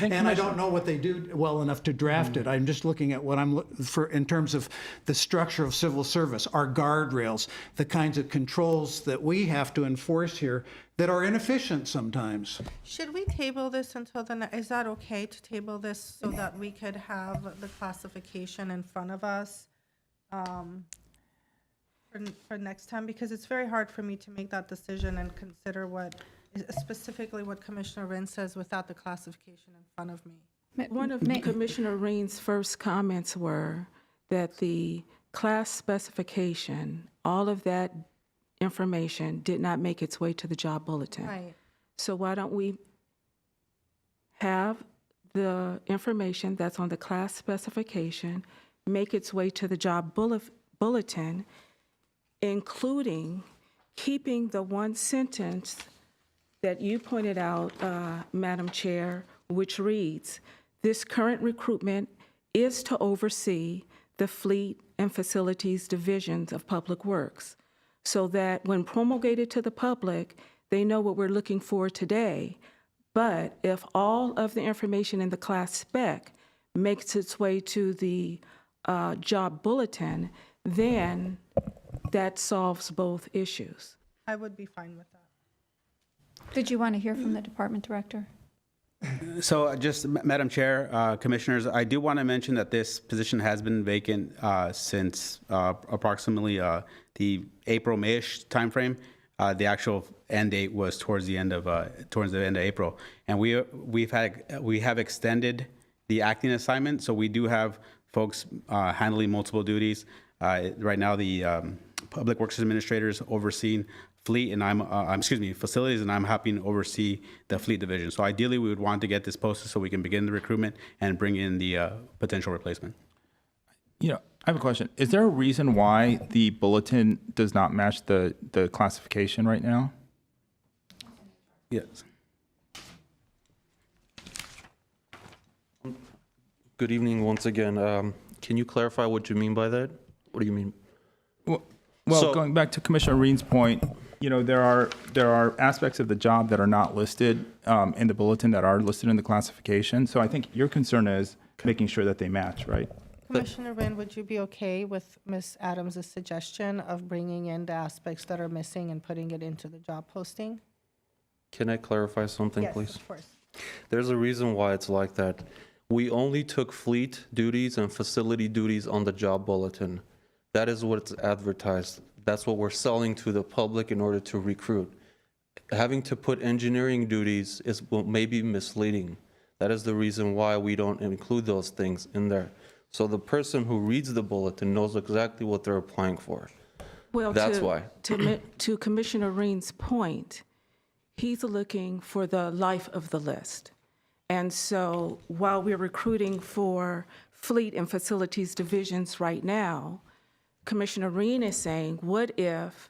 And I don't know what they do well enough to draft it. I'm just looking at what for, in terms of the structure of civil service, our guardrails, the kinds of controls that we have to enforce here that are inefficient sometimes. Should we table this until is that okay to table this so that we could have the classification in front of us for next time? Because it's very hard for me to make that decision and consider specifically what Commissioner Rin says without the classification in front of me. One of Commissioner Rain's first comments were that the class specification, all of that information did not make its way to the job bulletin. Right. So why don't we have the information that's on the class specification make its way to the job bulletin, including keeping the one sentence that you pointed out, Madam Chair, which reads, "This current recruitment is to oversee the Fleet and Facilities Divisions of Public Works," so that when promulgated to the public, they know what we're looking for today. But if all of the information in the class spec makes its way to the job bulletin, then that solves both issues. I would be fine with that. Did you want to hear from the department director? So just, Madam Chair, Commissioners, I do want to mention that this position has been vacant since approximately the April-May-ish timeframe. The actual end date was towards the end of April, and we have extended the acting assignment. So we do have folks handling multiple duties. Right now, the Public Works Administrators overseeing fleet, and facilities, and I'm helping oversee the fleet division. So ideally, we would want to get this posted so we can begin the recruitment and bring in the potential replacement. You know, I have a question. Is there a reason why the bulletin does not match the classification right now? Yes. Good evening once again. Can you clarify what you mean by that? What do you mean? Well, So- going back to Commissioner Reen's point, you know, there are aspects of the job that are not listed in the bulletin that are listed in the classification. So I think your concern is making sure that they match, right? Commissioner Rin, would you be okay with Ms. Adams' suggestion of bringing in the aspects that are missing and putting it into the job posting? Can I clarify something, Yes, please? of course. There's a reason why it's like that. We only took fleet duties and facility duties on the job bulletin. That is what's advertised. That's what we're selling to the public in order to recruit. Having to put engineering duties may be misleading. That is the reason why we don't include those things in there. So the person who reads the bulletin knows exactly what they're applying for. Well, That's why. To Commissioner Reen's point, he's looking for the life of the list. And so while we're recruiting for fleet and facilities divisions right now, Commissioner Reen is saying, what if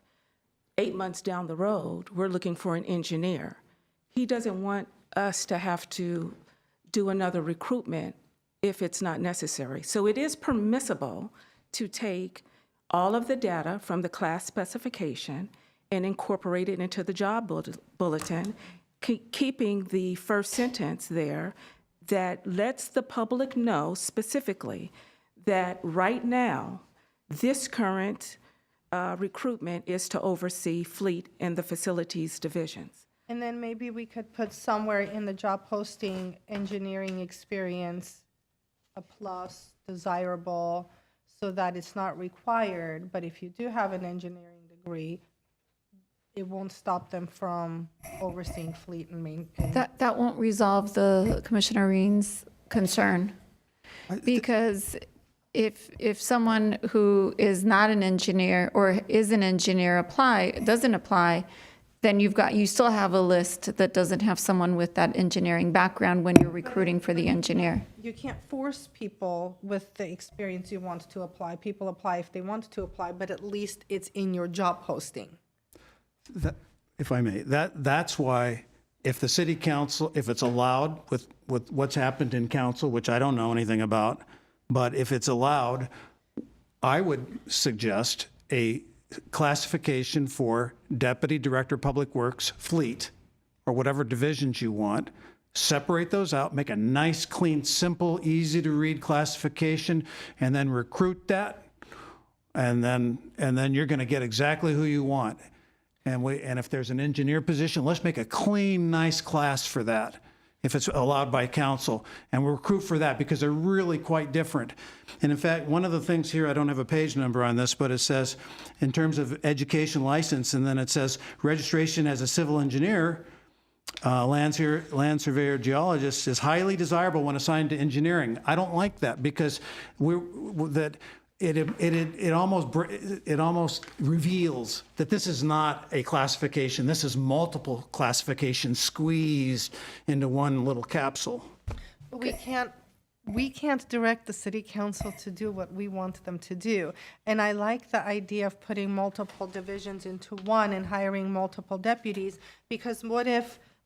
8 months down the road, we're looking for an engineer? He doesn't want us to have to do another recruitment if it's not necessary. So it is permissible to take all of the data from the class specification and incorporate it into the job bulletin, keeping the first sentence there that lets the public know specifically that right now, this current recruitment is to oversee fleet and the facilities divisions. And then maybe we could put somewhere in the job posting, engineering experience, a plus, desirable, so that it's not required, but if you do have an engineering degree, it won't stop them from overseeing fleet and maintenance. That won't resolve the Commissioner Reen's concern. Because if someone who is not an engineer or is an engineer doesn't apply, then you still have a list that doesn't have someone with that engineering background when you're recruiting for the engineer. You can't force people with the experience you want to apply. People apply if they want to apply, but at least it's in your job posting. If I may, that's why if the city council, if it's allowed with what's happened in council, which I don't know anything about, but if it's allowed, I would suggest a classification for Deputy Director of Public Works Fleet, or whatever divisions you want. Separate those out, make a nice, clean, simple, easy-to-read classification, and then recruit that. And then you're going to get exactly who you want. And if there's an engineer position, let's make a clean, nice class for that, if it's allowed by council. And we'll recruit for that because they're really quite different. And in fact, one of the things here, I don't have a page number on this, but it says, in terms of education license, and then it says registration as a civil engineer, land surveyor, geologist is highly desirable when assigned to engineering. I don't like that because it almost reveals that this is not a classification. This is multiple classifications squeezed into one little capsule. But we can't direct the city council to do what we want them to do. And I like the idea of putting multiple divisions into one and hiring multiple deputies, because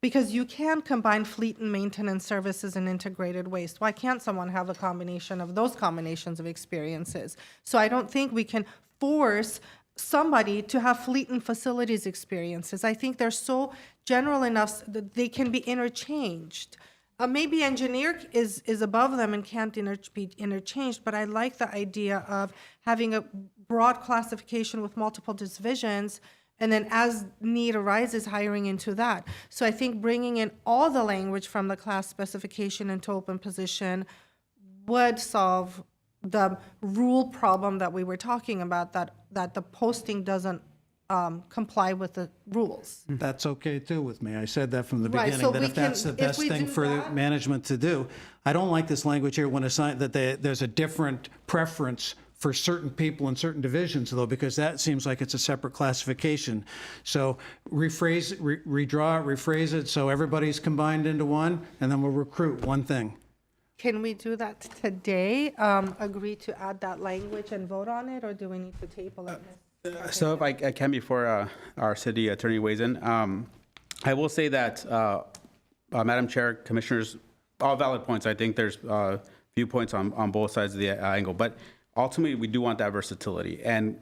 because you can combine fleet and maintenance services and integrated waste. Why can't someone have a combination of those combinations of experiences? So I don't think we can force somebody to have fleet and facilities experiences. I think they're so general enough that they can be interchanged. Maybe engineer is above them and can't be interchanged, but I like the idea of having a broad classification with multiple divisions, and then as need arises, hiring into that. So I think bringing in all the language from the class specification into open position would solve the rule problem that we were talking about, that the posting doesn't comply with the rules. That's okay too with me. I said that from the Right, beginning, so that we if that's can- the if best we thing do for the that- management to do. I don't like this language here when assigned, that there's a different preference for certain people in certain divisions, though, because that seems like it's a separate classification. So redraw it, rephrase it, so everybody's combined into one, and then we'll recruit one thing. Can we do that today? Agree to add that language and vote on it, or do we need to table it? So if I can, before our city attorney weighs in, I will say that, Madam Chair, Commissioners, all valid points. I think there's viewpoints on both sides of the angle, but ultimately we do want that versatility. And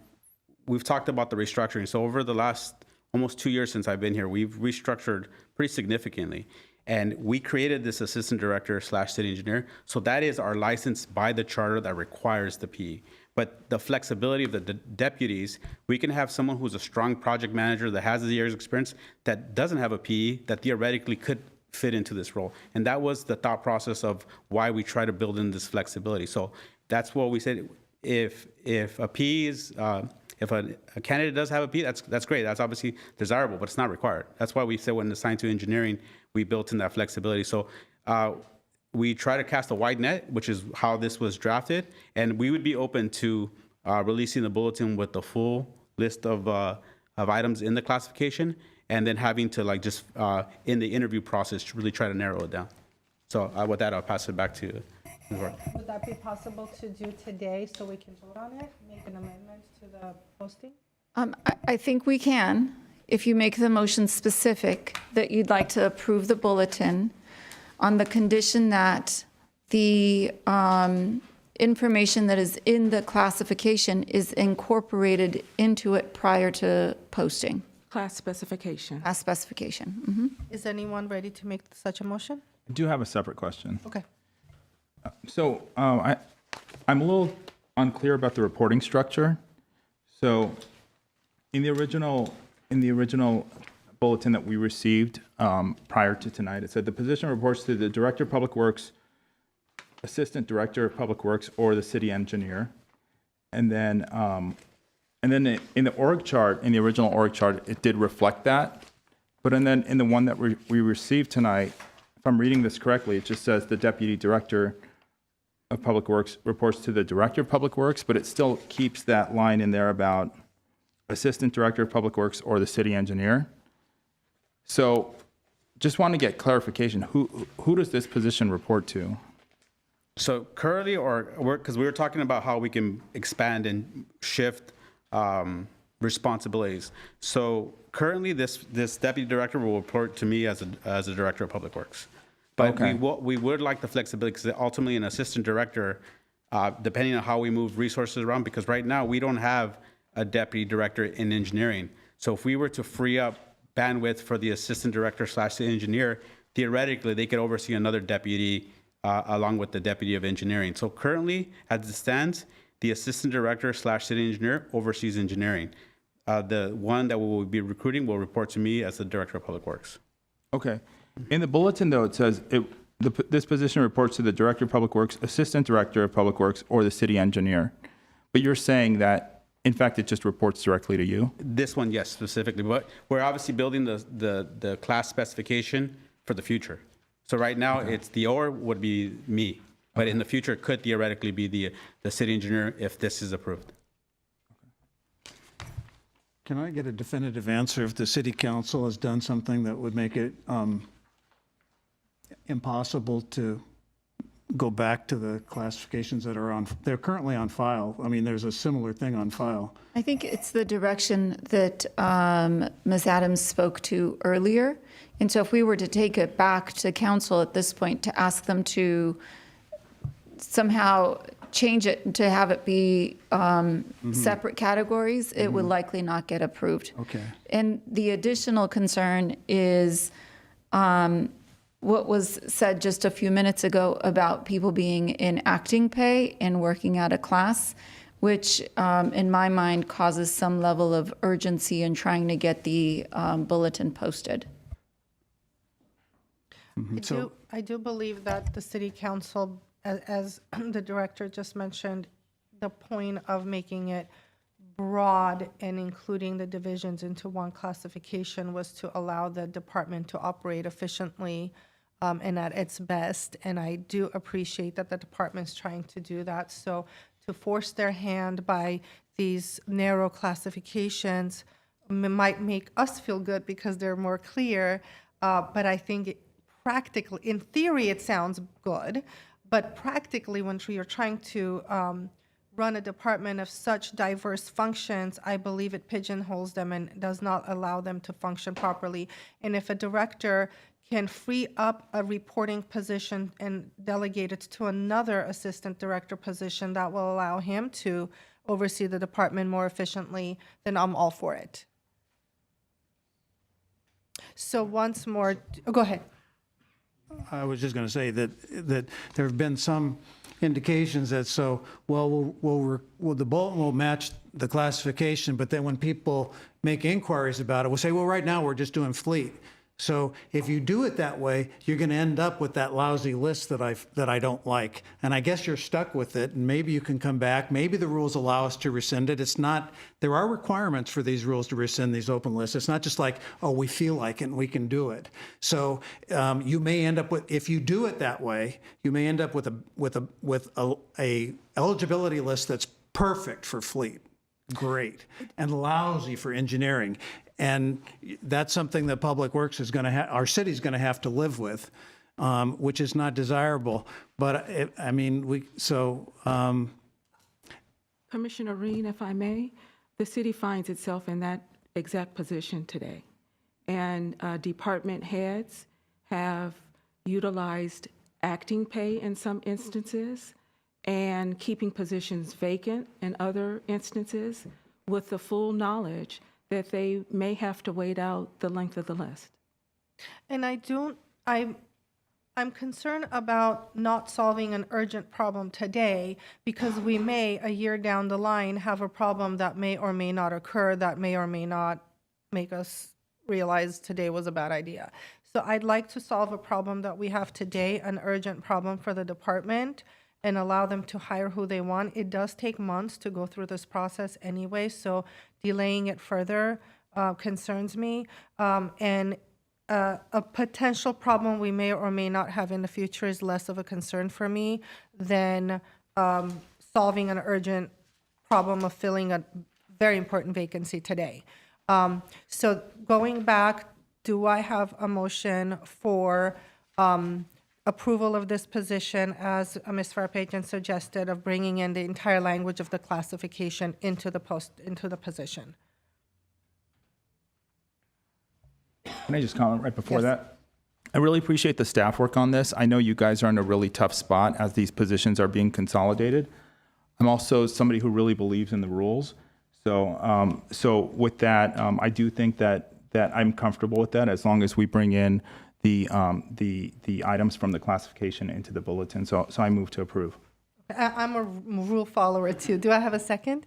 we've talked about the restructuring. So over the last almost 2 years since I've been here, we've restructured pretty significantly. And we created this assistant director / city engineer. So that is our license by the charter that requires the PE. But the flexibility of the deputies, we can have someone who's a strong project manager that has the years experience that doesn't have a PE that theoretically could fit into this role. And that was the thought process of why we try to build in this flexibility. So that's what we said. If a PE is, if a candidate does have a PE, that's great. That's obviously desirable, but it's not required. That's why we said when assigned to engineering, we built in that flexibility. So we try to cast a wide net, which is how this was drafted, and we would be open to releasing the bulletin with the full list of items in the classification, and then having to just in the interview process to really try to narrow it down. So with that, I'll pass it back to Ms. Ward. Would that be possible to do today so we can vote on it, make an amendment to the posting? I think we can, if you make the motion specific that you'd like to approve the bulletin on the condition that the information that is in the classification is incorporated into it prior to posting. Class specification. Class specification. Mhm. Is anyone ready to make such a motion? I do have a separate question. Okay. So I'm a little unclear about the reporting structure. So in the original bulletin that we received prior to tonight, it said the position reports to the Director of Public Works, Assistant Director of Public Works, or the city engineer. And then in the org chart, in the original org chart, it did reflect that. But then in the one that we received tonight, if I'm reading this correctly, it just says the Deputy Director of Public Works reports to the Director of Public Works, but it still keeps that line in there about Assistant Director of Public Works or the city engineer. So just want to get clarification. Who does this position report to? So currently, because we were talking about how we can expand and shift responsibilities. So currently, this deputy director will report to me as a director of public works. But Okay. we would like the flexibility, because ultimately an assistant director, depending on how we move resources around, because right now we don't have a deputy director in engineering. So if we were to free up bandwidth for the assistant director / the engineer, theoretically, they could oversee another deputy along with the deputy of engineering. So currently, as it stands, the assistant director / city engineer oversees engineering. The one that we will be recruiting will report to me as the director of public works. Okay. In the bulletin, though, it says this position reports to the director of public works, assistant director of public works, or the city engineer. But you're saying that, in fact, it just reports directly to you? This one, yes, specifically, but we're obviously building the class specification for the future. So right now, it's the or would be me, but in the future, it could theoretically be the city engineer if this is approved. Can I get a definitive answer if the city council has done something that would make it impossible to go back to the classifications that are they're currently on file? I mean, there's a similar thing on file. I think it's the direction that Ms. Adams spoke to earlier. And so if we were to take it back to council at this point to ask them to somehow change it to have it be separate categories, it would likely not get approved. Okay. And the additional concern is what was said just a few minutes ago about people being in acting pay and working at a class, which in my mind causes some level of urgency in trying to get the bulletin posted. I do believe that the city council, as the director just mentioned, the point of making it broad and including the divisions into one classification was to allow the department to operate efficiently and at its best. And I do appreciate that the department's trying to do that. So to force their hand by these narrow classifications might make us feel good because they're more clear. But I think practically, in theory, it sounds good. But practically, when you're trying to run a department of such diverse functions, I believe it pigeonholes them and does not allow them to function properly. And if a director can free up a reporting position and delegate it to another assistant director position that will allow him to oversee the department more efficiently, then I'm all for it. So once more, go ahead. I was just going to say that there have been some indications that the bulletin will match the classification, but then when people make inquiries about it, we'll say, well, right now we're just doing fleet. So if you do it that way, you're going to end up with that lousy list that I don't like. And I guess you're stuck with it, and maybe you can come back. Maybe the rules allow us to rescind it. It's not, there are requirements for these rules to rescind these open lists. It's not just like, oh, we feel like it and we can do it. So you may end up with, if you do it that way, you may end up with a eligibility list that's perfect for fleet, great, and lousy for engineering. And that's something that Public Works is going to have, our city's going to have to live with, which is not desirable. But Commissioner Reen, if I may, the city finds itself in that exact position today. And department heads have utilized acting pay in some instances and keeping positions vacant in other instances with the full knowledge that they may have to wait out the length of the list. And I'm concerned about not solving an urgent problem today because we may, a year down the line, have a problem that may or may not occur, that may or may not make us realize today was a bad idea. So I'd like to solve a problem that we have today, an urgent problem for the department, and allow them to hire who they want. It does take months to go through this process anyway, so delaying it further concerns me. And a potential problem we may or may not have in the future is less of a concern for me than solving an urgent problem of filling a very important vacancy today. So going back, do I have a motion for approval of this position as Ms. Farpagian suggested of bringing in the entire language of the classification into the position? Can I just comment right before that? I really appreciate the staff work on this. I know you guys are in a really tough spot as these positions are being consolidated. I'm also somebody who really believes in the rules. So with that, I do think that I'm comfortable with that as long as we bring in the items from the classification into the bulletin. So I move to approve. I'm a rule follower too. Do I have a second?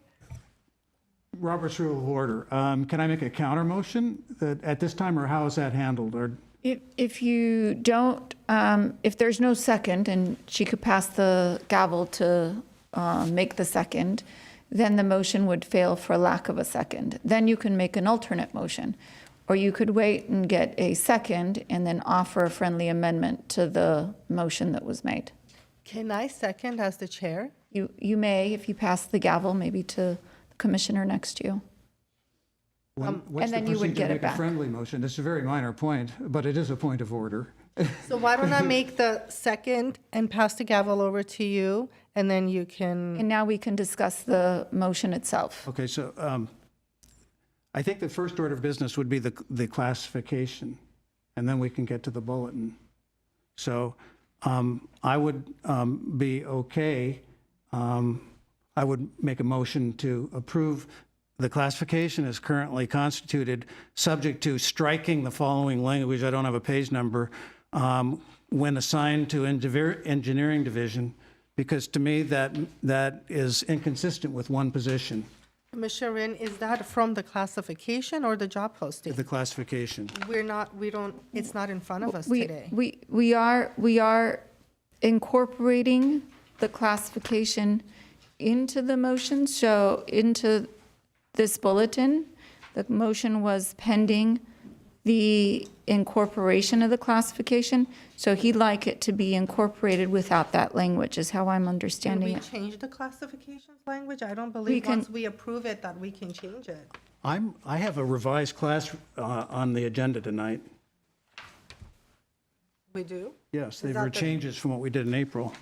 Robert's Rule of Order. Can I make a counter motion at this time, or how is that handled? Or If you don't, if there's no second, and she could pass the gavel to make the second, then the motion would fail for lack of a second. Then you can make an alternate motion. Or you could wait and get a second and then offer a friendly amendment to the motion that was made. Can I second as the chair? You may, if you pass the gavel, maybe to the commissioner next to you. what's the then you would procedure get to it make a back. friendly motion? It's a very minor point, but it is a point of order. So why don't I make the second and pass the gavel over to you, and then you can, And now we can discuss the motion itself. Okay, so I think the first order of business would be the classification, and then we can get to the bulletin. So I would be okay, I would make a motion to approve the classification as currently constituted, subject to striking the following language, I don't have a page number, when assigned to engineering division, because to me, that is inconsistent with one position, Commissioner Rin, is that from the classification or the job posting? the classification. It's not in front of us We, today. we are incorporating the classification into the motion, so into this bulletin. The motion was pending the incorporation of the classification, so he'd like it to be incorporated without that language, is how I'm Can understanding we it. change the classifications language? I don't believe can- once we approve it that we can change it. I have a revised class on the agenda tonight. We do? Yes, there that were the- changes from what we did in April.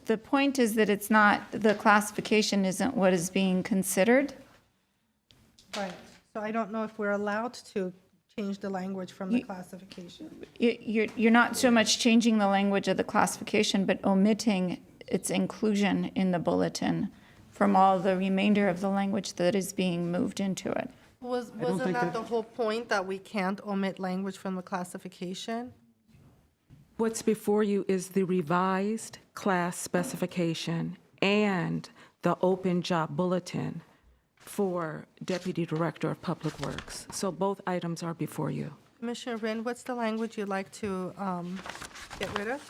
The point is that it's not, the classification isn't what is being considered. Right. So I don't know if we're allowed to change the language from the classification. You're not so much changing the language of the classification, but omitting its inclusion in the bulletin from all the remainder of the language that is being moved into it. Wasn't think that that- the whole point, that we can't omit language from the classification? What's before you is the revised class specification and the open job bulletin for Deputy Director of Public Works. So both items are before you. Commissioner Rin, what's the language you'd like to get rid of?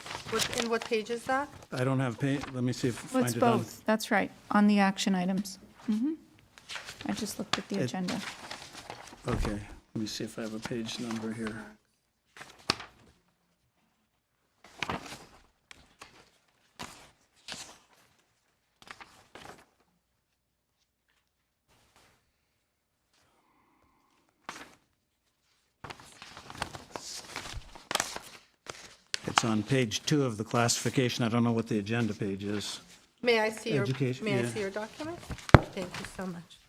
In what page is that? I don't have, let me see if I Well, find it's it on. both, that's right, on the action items. I just looked at the It- agenda. Okay, let me see if I have a page number here. It's on page 2 of the classification. I don't know what the agenda page is. May I see Education, may I yeah. see your document? Thank you so much.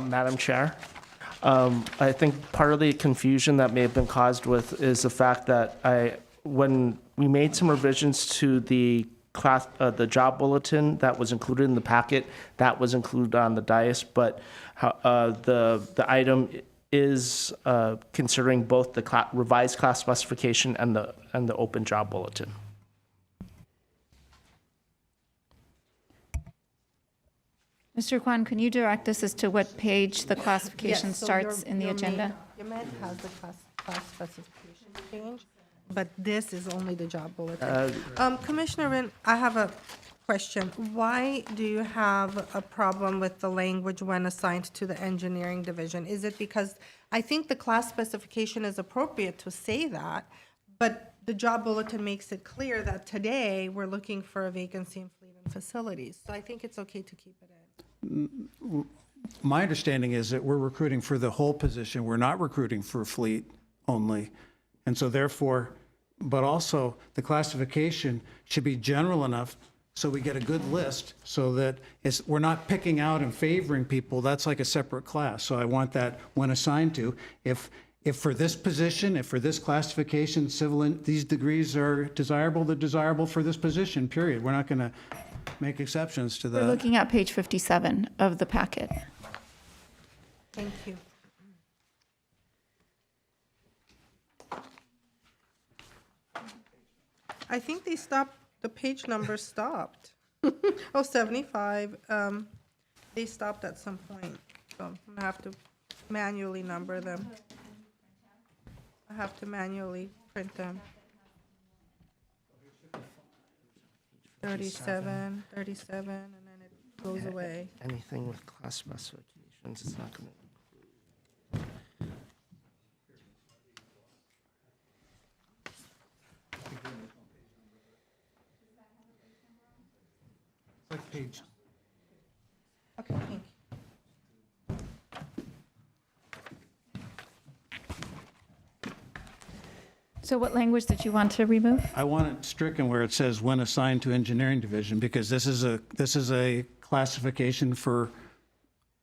Madam Chair, I think part of the confusion that may have been caused with is the fact that when we made some revisions to the class, the job bulletin that was included in the packet, that was included on the dais, but the item is considering both the revised class specification and the open job bulletin. Mr. Kwan, can you direct us as to what page the classification Yes, so starts in the your agenda? document has the class specification change, but this is only the job bulletin. Commissioner Rin, I have a question. Why do you have a problem with the language when assigned to the engineering division? Is it because, I think the class specification is appropriate to say that, but the job bulletin makes it clear that today we're looking for a vacancy in fleet and facilities. So I think it's okay to keep it in. My understanding is that we're recruiting for the whole position. We're not recruiting for fleet only. And so therefore, but also the classification should be general enough so we get a good list so that we're not picking out and favoring people. That's like a separate class. So I want that when assigned to, if if for this position, if for this classification, these degrees are desirable, they're desirable for this position, period. We're not going to make exceptions to We're that. looking at page 57 of the packet. Thank you. I think they stopped, the page number stopped. Oh, 75, they stopped at some point, so I'm gonna have to manually number them. I have to manually print them. 37, 37, and then it goes away. Anything with class specifications, it's not going to. Page. Okay, thank you. So what language did you want to remove? I want it stricken where it says when assigned to engineering division, because this is a classification for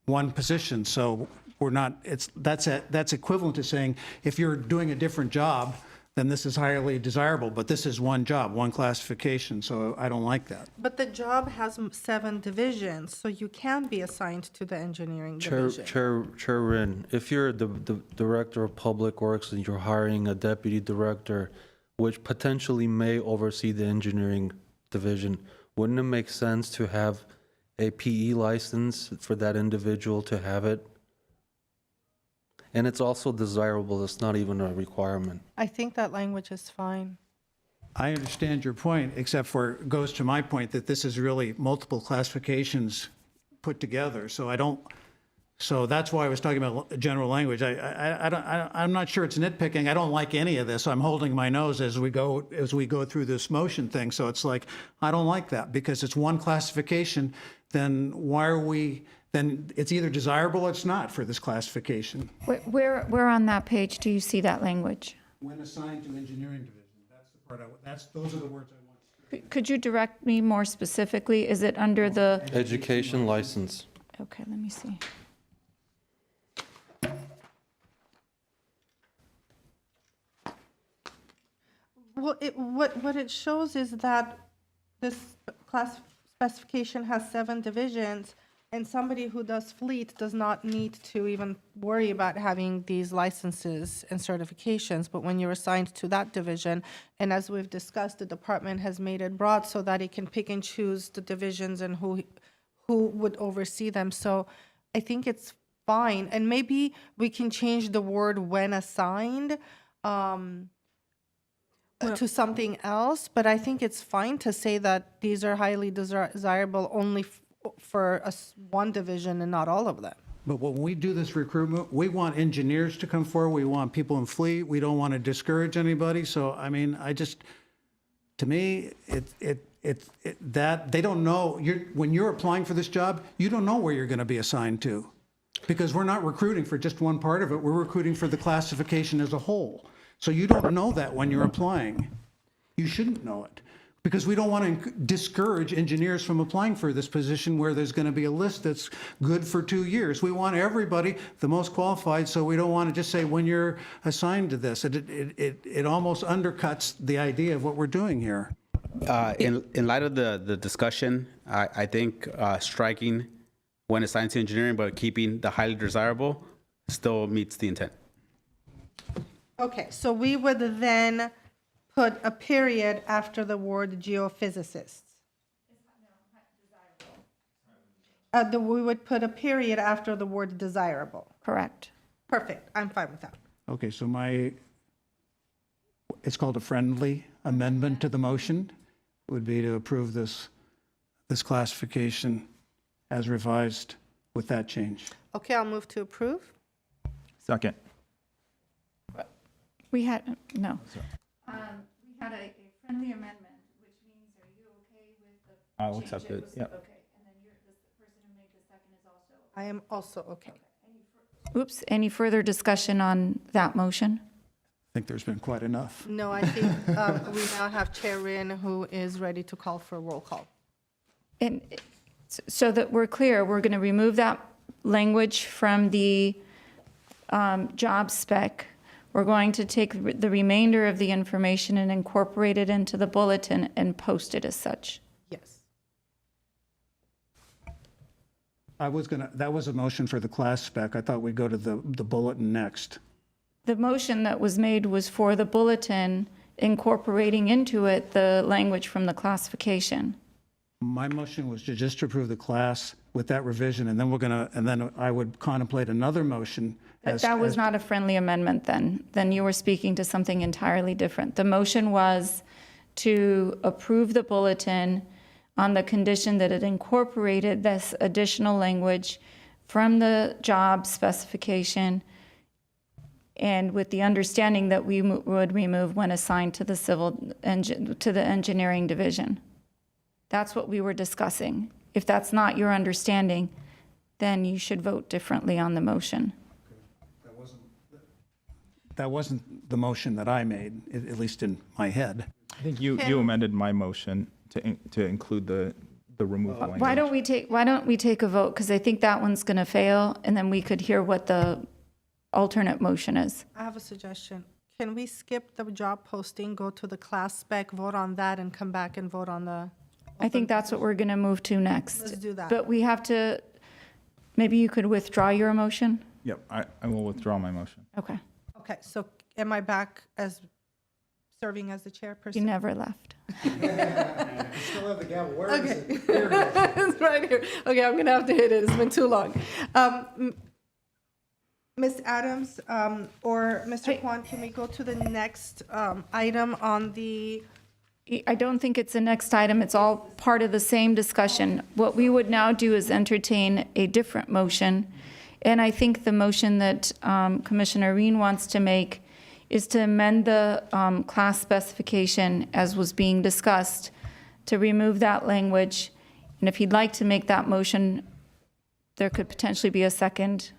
one position. So we're not, that's equivalent to saying if you're doing a different job, then this is highly desirable, but this is one job, one classification, so I don't like that. But the job has 7 divisions, so you can be assigned to the engineering division. Chair Rin, if you're the Director of Public Works and you're hiring a Deputy Director, which potentially may oversee the engineering division, wouldn't it make sense to have a PE license for that individual to have it? And it's also desirable, it's not even a requirement. I think that language is fine. I understand your point, except for it goes to my point that this is really multiple classifications put together. So that's why I was talking about general language. I'm not sure it's nitpicking. I don't like any of this. I'm holding my nose as we go through this motion thing. So it's like, I don't like that because it's one classification. Then then it's either desirable or it's not for this classification. Where on that page do you see that language? When assigned to engineering division, that's the part those are the words I want. Could you direct me more specifically? Is it under the, Education license. okay, let me see. Well, what it shows is that this class specification has 7 divisions, and somebody who does fleet does not need to even worry about having these licenses and certifications. But when you're assigned to that division, and as we've discussed, the department has made it broad so that it can pick and choose the divisions and who would oversee them. So I think it's fine, and maybe we can change the word "when assigned" to something else, but I think it's fine to say that these are highly desirable only for one division and not all of them. But when we do this recruitment, we want engineers to come forward. We want people in fleet. We don't want to discourage anybody. So, I mean, to me, that they don't know, when you're applying for this job, you don't know where you're going to be assigned to. Because we're not recruiting for just one part of it. We're recruiting for the classification as a whole. So you don't know that when you're applying. You shouldn't know it. Because we don't want to discourage engineers from applying for this position where there's going to be a list that's good for 2 years. We want everybody, the most qualified, so we don't want to just say when you're assigned to this. It almost undercuts the idea of what we're doing here. In light of the discussion, I think striking when assigned to engineering but keeping the highly desirable still meets the intent. Okay, so we would then put a period after the word geophysicists. We would put a period after the word desirable. Correct. Perfect, I'm fine with that. Okay, so it's called a friendly amendment to the motion, would be to approve this classification as revised with that change. Okay, I'll move to approve. Second. We had a friendly amendment, which means, are you okay with the I'll accept it, yep. Okay, and then the person who made the second is also. I am also okay. Oops, any further discussion on that motion? I think there's been quite enough. No, I think we now have Chair Rin, who is ready to call for a roll call. And so that we're clear, we're going to remove that language from the job spec. We're going to take the remainder of the information and incorporate it into the bulletin and post it as such. Yes. That was a motion for the class spec. I thought we'd go to the bulletin next. The motion that was made was for the bulletin, incorporating into it the language from the classification. My motion was to just approve the class with that revision, and then I would contemplate another motion. That was not a friendly amendment then. Then you were speaking to something entirely different. The motion was to approve the bulletin on the condition that it incorporated this additional language from the job specification, and with the understanding that we would remove when assigned to the engineering division. That's what we were discussing. If that's not your understanding, then you should vote differently on the motion. That wasn't the motion that I made, at least in my head. I think you amended my motion to include the removal language. Why don't we take a vote? Because I think that one's going to fail, and then we could hear what the alternate motion is. I have a suggestion. Can we skip the job posting, go to the class spec, vote on that, and come back and vote on the? I think that's what we're going to move to next. Let's do that. But we have to, maybe you could withdraw your motion? Yep, I will withdraw my motion. Okay. Okay, so am I back as serving as the You chairperson? never left. Still have the gavel. Where is Okay. it? There it is. It's right here. Okay, I'm gonna have to hit it. It's been too long. Ms. Adams, or Mr. Kwan, can we go to the next item on the, I don't think it's the next item. It's all part of the same discussion. What we would now do is entertain a different motion. And I think the motion that Commissioner Reen wants to make is to amend the class specification as was being discussed, to remove that language. And if he'd like to make that motion, there could potentially be a second.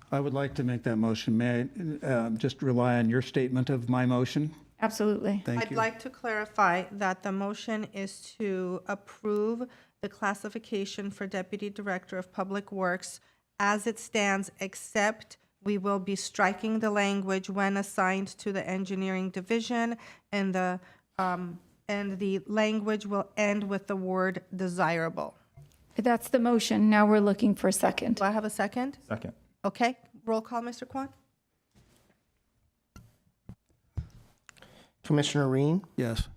I would like to make that motion. May I just rely on your statement of my motion? Absolutely. Thank I'd you. like to clarify that the motion is to approve the classification for Deputy Director of Public Works as it stands, except we will be striking the language when assigned to the engineering division, and the language will end with the word desirable. That's the motion. Now we're looking for a second. Do I have a second? Second. Okay, roll call, Mr. Kwan? Commissioner Reen, Yes.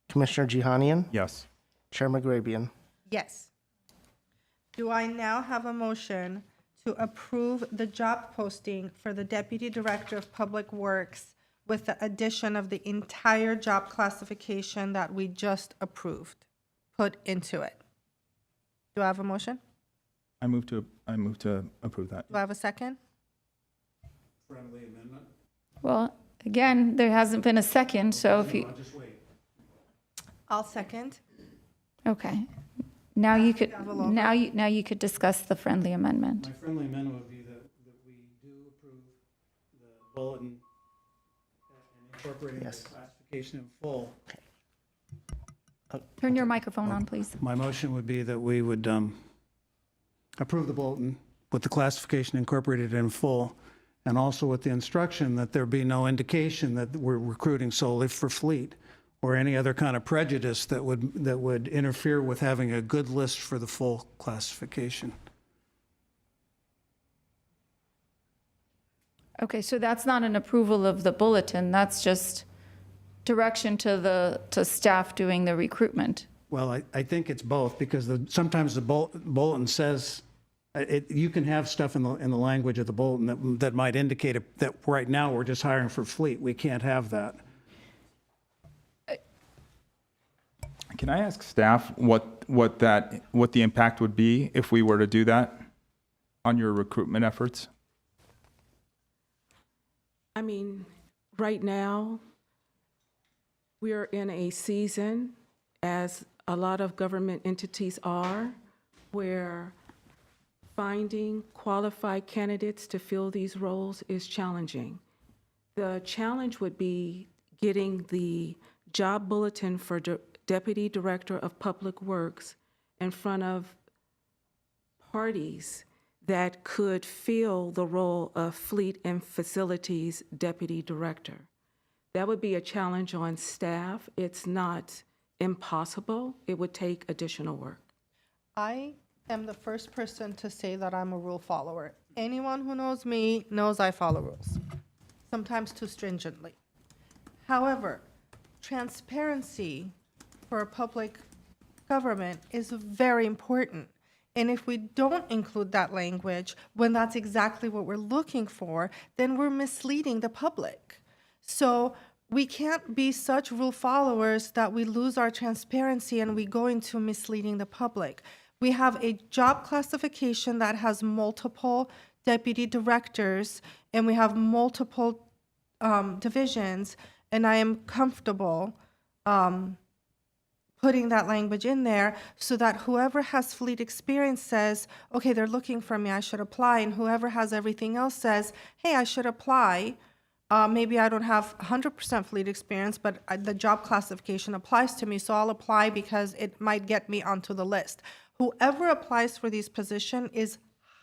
Commissioner Jihanian, Yes. Chair McGrabian. Yes. Do I now have a motion to approve the job posting for the Deputy Director of Public Works with the addition of the entire job classification that we just approved, put into it? Do I have a motion? I move to approve that. Do I have a second? Well, again, there hasn't been a second, so if you, I'll second. okay. Now you could, now you could discuss the friendly amendment. My friendly amendment would be that we do approve the bulletin and incorporating the Yes. classification in full. Turn your microphone on, please. My motion would be that we would approve the bulletin with the classification incorporated in full, and also with the instruction that there be no indication that we're recruiting solely for fleet or any other kind of prejudice that would interfere with having a good list for the full classification. Okay, so that's not an approval of the bulletin, that's just direction to staff doing the recruitment. Well, I think it's both, because sometimes the bulletin says, you can have stuff in the language of the bulletin that might indicate that right now we're just hiring for fleet. We can't have that. Can I ask staff what the impact would be if we were to do that on your recruitment efforts? I mean, right now, we're in a season, as a lot of government entities are, where finding qualified candidates to fill these roles is challenging. The challenge would be getting the job bulletin for Deputy Director of Public Works in front of parties that could fill the role of Fleet and Facilities Deputy Director. That would be a challenge on staff. It's not impossible. It would take additional work. I am the first person to say that I'm a rule follower. Anyone who knows me knows I follow rules, sometimes too stringently. However, transparency for a public government is very important. And if we don't include that language, when that's exactly what we're looking for, then we're misleading the public. So we can't be such rule followers that we lose our transparency and we go into misleading the public. We have a job classification that has multiple deputy directors, and we have multiple divisions, and I am comfortable putting that language in there so that whoever has fleet experience says, okay, they're looking for me, I should apply, and whoever has everything else says, hey, I should apply. Maybe I don't have 100% fleet experience, but the job classification applies to me, so I'll apply because it might get me onto the list. Whoever applies for these positions is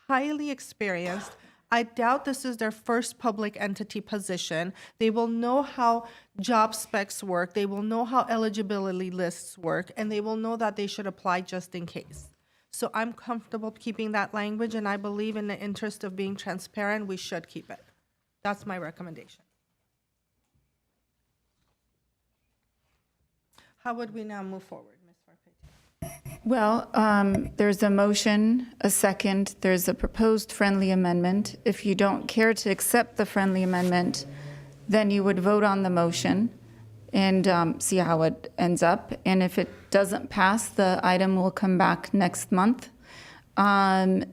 highly experienced. I doubt this is their first public entity position. They will know how job specs work, they will know how eligibility lists work, and they will know that they should apply just in case. So I'm comfortable keeping that language, and I believe in the interest of being transparent, we should keep it. That's my recommendation. How would we now move forward, Ms. Varpete? Well, there's a motion, a second, there's a proposed friendly amendment. If you don't care to accept the friendly amendment, then you would vote on the motion and see how it ends up. And if it doesn't pass, the item will come back next month. We'll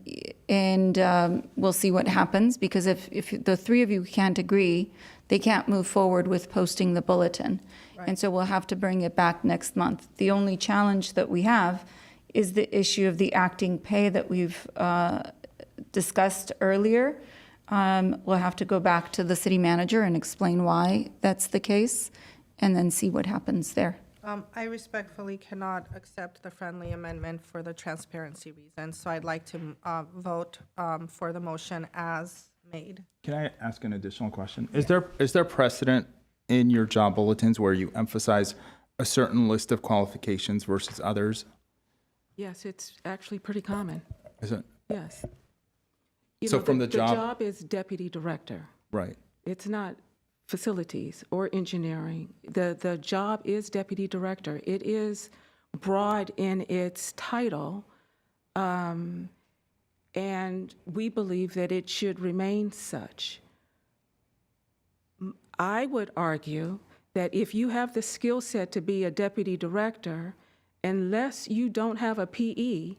see what happens, because if the three of you can't agree, they can't move forward with posting the bulletin. And so we'll have to bring it back next month. The only challenge that we have is the issue of the acting pay that we've discussed earlier. We'll have to go back to the city manager and explain why that's the case, and then see what happens there. I respectfully cannot accept the friendly amendment for the transparency reasons, so I'd like to vote for the motion as made. Can I ask an additional question? Is there precedent in your job bulletins where you emphasize a certain list of qualifications versus others? Yes, it's actually pretty common. Is it? Yes. So from the job- The job is deputy director. Right. It's not facilities or engineering. The job is deputy director. It is broad in its title, and we believe that it should remain such. I would argue that if you have the skill set to be a deputy director, unless you don't have a PE,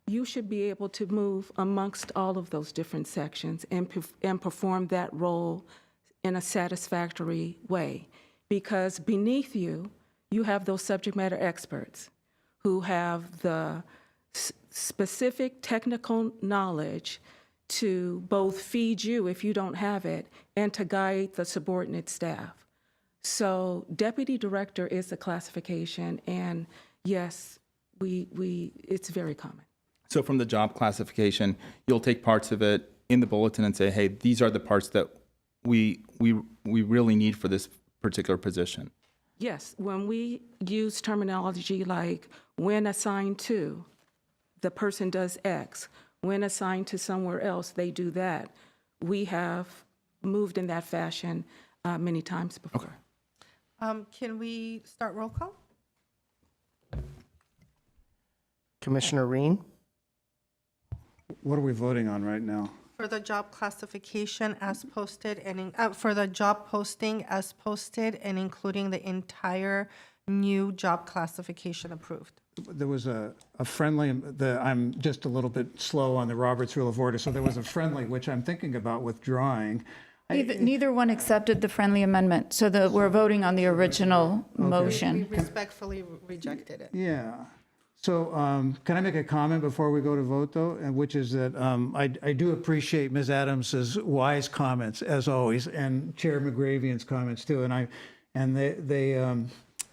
you should be able to move amongst all of those different sections and perform that role in a satisfactory way. Because beneath you, you have those subject matter experts who have the specific technical knowledge to both feed you if you don't have it and to guide the subordinate staff. So deputy director is a classification, and yes, it's very common. So from the job classification, you'll take parts of it in the bulletin and say, hey, these are the parts that we really need for this particular position. Yes, when we use terminology like when assigned to, the person does X. When assigned to somewhere else, they do that. We have moved in that fashion many times before. Okay. Can we start roll call? Commissioner Reen, What are we voting on right now? For the job classification as posted and, for the job posting as posted and including the entire new job classification approved. There was a friendly, I'm just a little bit slow on the Roberts Rule of Order, so there was a friendly, which I'm thinking about withdrawing. Neither one accepted the friendly amendment, so we're voting on the original motion. We respectfully rejected it. Yeah. So can I make a comment before we go to vote, though? Which is that I do appreciate Ms. Adams's wise comments, as always, and Chair McGravian's comments, too.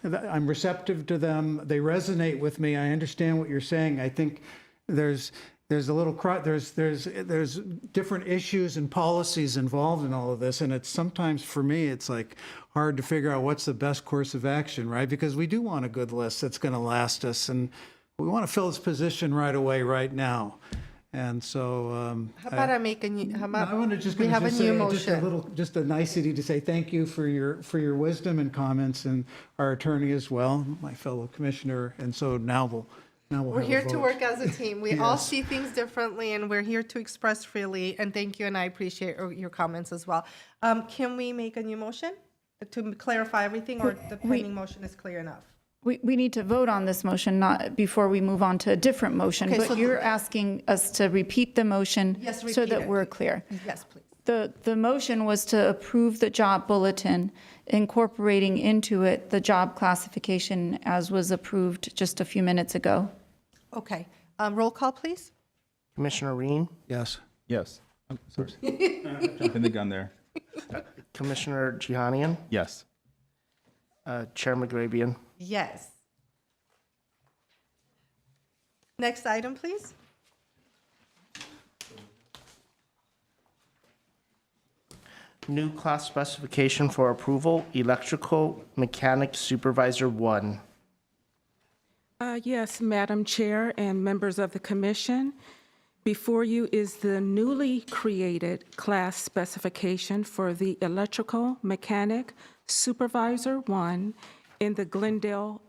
I'm receptive to them. They resonate with me. I understand what you're saying. I think there's there's a little, there's different issues and policies involved in all of this, and it's sometimes, for me, it's like hard to figure out what's the best course of action, right? Because we do want a good list that's going to last us, and we want to fill this position right away, right now. And so, How about I make a new, how about I want to just we gonna have a just new say just a motion? little, just a nicety to say thank you for your wisdom and comments, and our attorney as well, my fellow commissioner. And so now we'll We're have a here to vote. work as a team. We all Yes. see things differently, and we're here to express freely. And thank you, and I appreciate your comments as well. Can we make a new motion to clarify everything, or the pending motion is clear enough? We need to vote on this motion, not before we move on to a different motion. Okay, so But you're asking us to repeat the motion Yes, so repeat that it. we're clear. Yes, please. The motion was to approve the job bulletin, incorporating into it the job classification as was approved just a few minutes ago. Okay. Roll call, please. Commissioner Reen, Yes. Yes. Oh, sorry. Jumping the gun there. Commissioner Jihanian, Yes. Chair McGrabian. Yes. Next item, please. New class specification for approval, electrical mechanic supervisor 1. Yes, Madam Chair and members of the commission, before you is the newly created class specification for the electrical mechanic supervisor 1 in the Glendale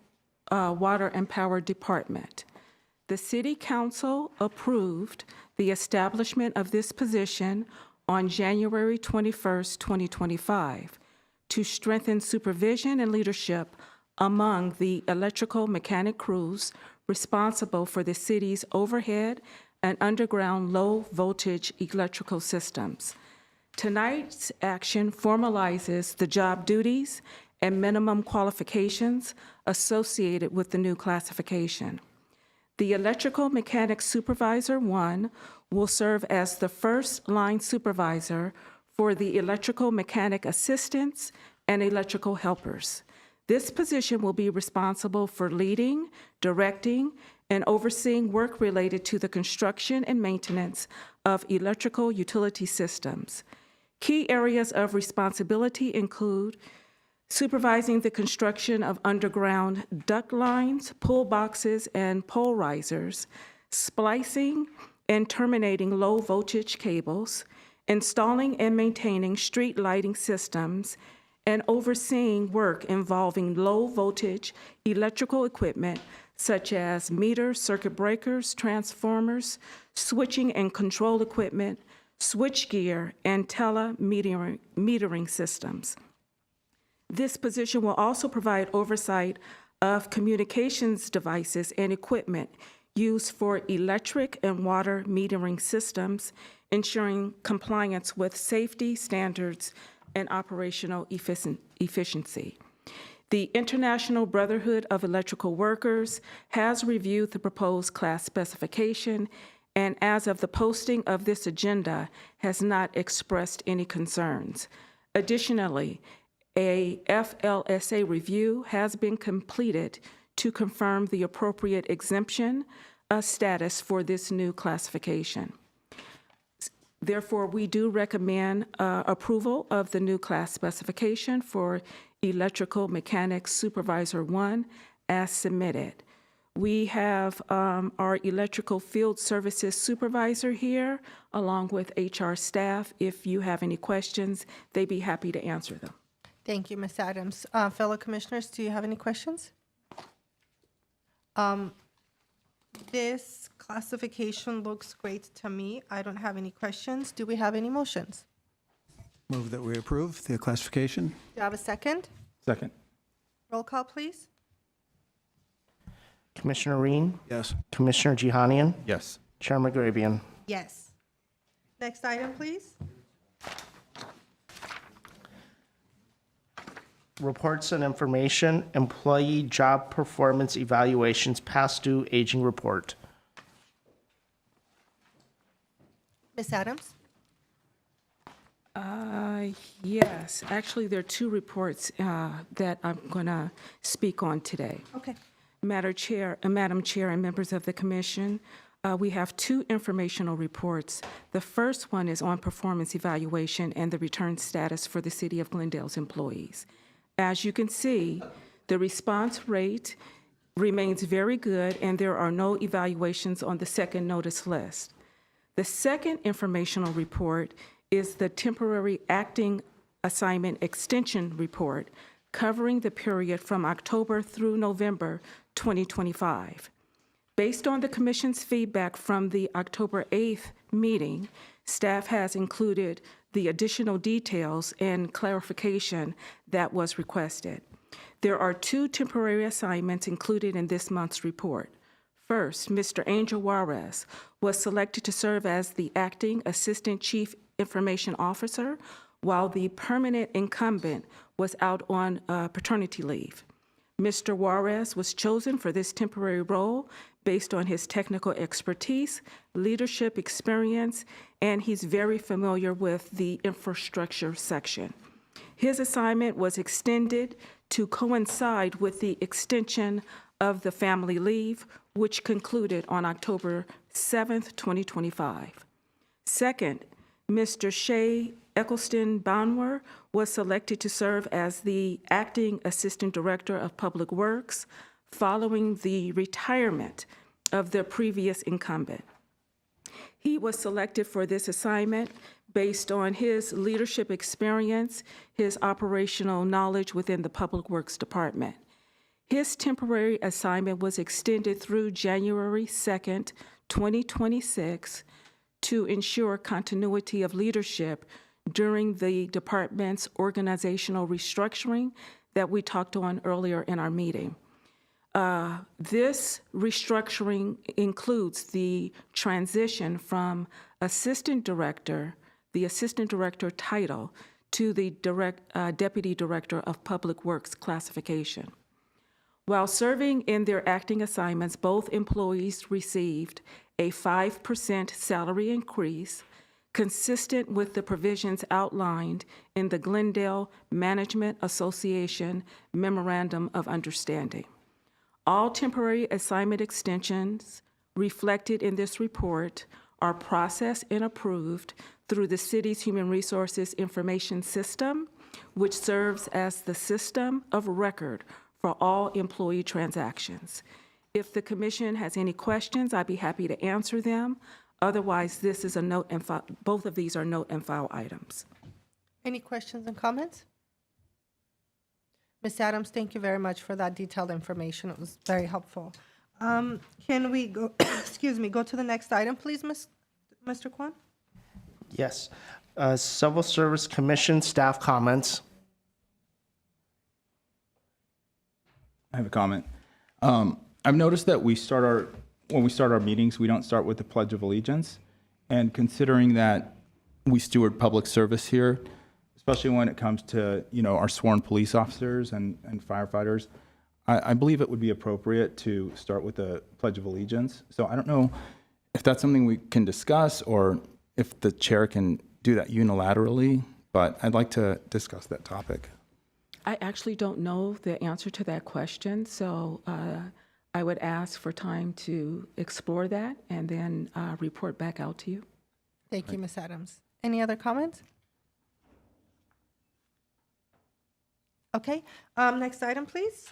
Water and Power Department. The City Council approved the establishment of this position on January 21st, 2025, to strengthen supervision and leadership among the electrical mechanic crews responsible for the city's overhead and underground low-voltage electrical systems. Tonight's action formalizes the job duties and minimum qualifications associated with the new classification. The Electrical Mechanic Supervisor 1 will serve as the first-line supervisor for the electrical mechanic assistants and electrical helpers. This position will be responsible for leading, directing, and overseeing work related to the construction and maintenance of electrical utility systems. Key areas of responsibility include supervising the construction of underground duct lines, pull boxes, and pole risers, splicing and terminating low-voltage cables, installing and maintaining street lighting systems, and overseeing work involving low-voltage electrical equipment such as meters, circuit breakers, transformers, switching and control equipment, switchgear, and telemetering systems. This position will also provide oversight of communications devices and equipment used for electric and water metering systems, ensuring compliance with safety standards and operational efficiency. The International Brotherhood of Electrical Workers has reviewed the proposed class specification, and as of the posting of this agenda, has not expressed any concerns. Additionally, a FLSA review has been completed to confirm the appropriate exemption status for this new classification. Therefore, we do recommend approval of the new class specification for Electrical Mechanic Supervisor 1 as submitted. We have our Electrical Field Services Supervisor here, along with HR staff. If you have any questions, they'd be happy to answer them. Thank you, Ms. Adams. Fellow commissioners, do you have any questions? This classification looks great to me. I don't have any questions. Do we have any motions? Move that we approve the classification. Do you have a second? Second. Roll call, please. Commissioner Reen, Yes. Commissioner Jihanian, Yes. Chair McGrabian. Yes. Next item, please. Reports and information, employee job performance evaluations, past due aging report. Ms. Adams? Yes, actually, there are two reports that I'm going to speak on today. Okay. Madam Chair, and members of the commission, we have two informational reports. The first one is on performance evaluation and the return status for the City of Glendale's employees. As you can see, the response rate remains very good, and there are no evaluations on the second notice list. The second informational report is the temporary acting assignment extension report covering the period from October through November 2025. Based on the Commission's feedback from the October 8th meeting, staff has included the additional details and clarification that was requested. There are two temporary assignments included in this month's report. First, Mr. Angel Juarez was selected to serve as the acting Assistant Chief Information Officer while the permanent incumbent was out on paternity leave. Mr. Juarez was chosen for this temporary role based on his technical expertise, leadership experience, and he's very familiar with the infrastructure section. His assignment was extended to coincide with the extension of the family leave, which concluded on October 7th, 2025. Second, Mr. Shay Eccleston Banwer was selected to serve as the Acting Assistant Director of Public Works following the retirement of the previous incumbent. He was selected for this assignment based on his leadership experience, his operational knowledge within the Public Works Department. His temporary assignment was extended through January 2nd, 2026 to ensure continuity of leadership during the department's organizational restructuring that we talked on earlier in our meeting. This restructuring includes the transition from assistant director, the assistant director title, to the deputy director of Public Works classification. While serving in their acting assignments, both employees received a 5% salary increase consistent with the provisions outlined in the Glendale Management Association Memorandum of Understanding. All temporary assignment extensions reflected in this report are processed and approved through the city's Human Resources Information System, which serves as the system of record for all employee transactions. If the commission has any questions, I'd be happy to answer them. Otherwise, this is a note and file. Both of these are note and file items. Any questions and comments? Ms. Adams, thank you very much for that detailed information. It was very helpful. Can we go, excuse me, go to the next item, please, Mr. Kwan? Yes. Civil Service Commission staff comments. I have a comment. I've noticed that when we start our meetings, we don't start with the Pledge of Allegiance. And considering that we steward public service here, especially when it comes to, our sworn police officers and firefighters, I believe it would be appropriate to start with the Pledge of Allegiance. So I don't know if that's something we can discuss or if the chair can do that unilaterally, but I'd like to discuss that topic. I actually don't know the answer to that question, so I would ask for time to explore that and then report back out to you. Thank you, Ms. Adams. Any other comments? Okay, next item, please,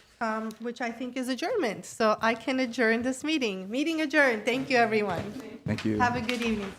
which I think is adjournment. So I can adjourn this meeting. Meeting adjourned. Thank you, everyone. Thank you. Have a good evening.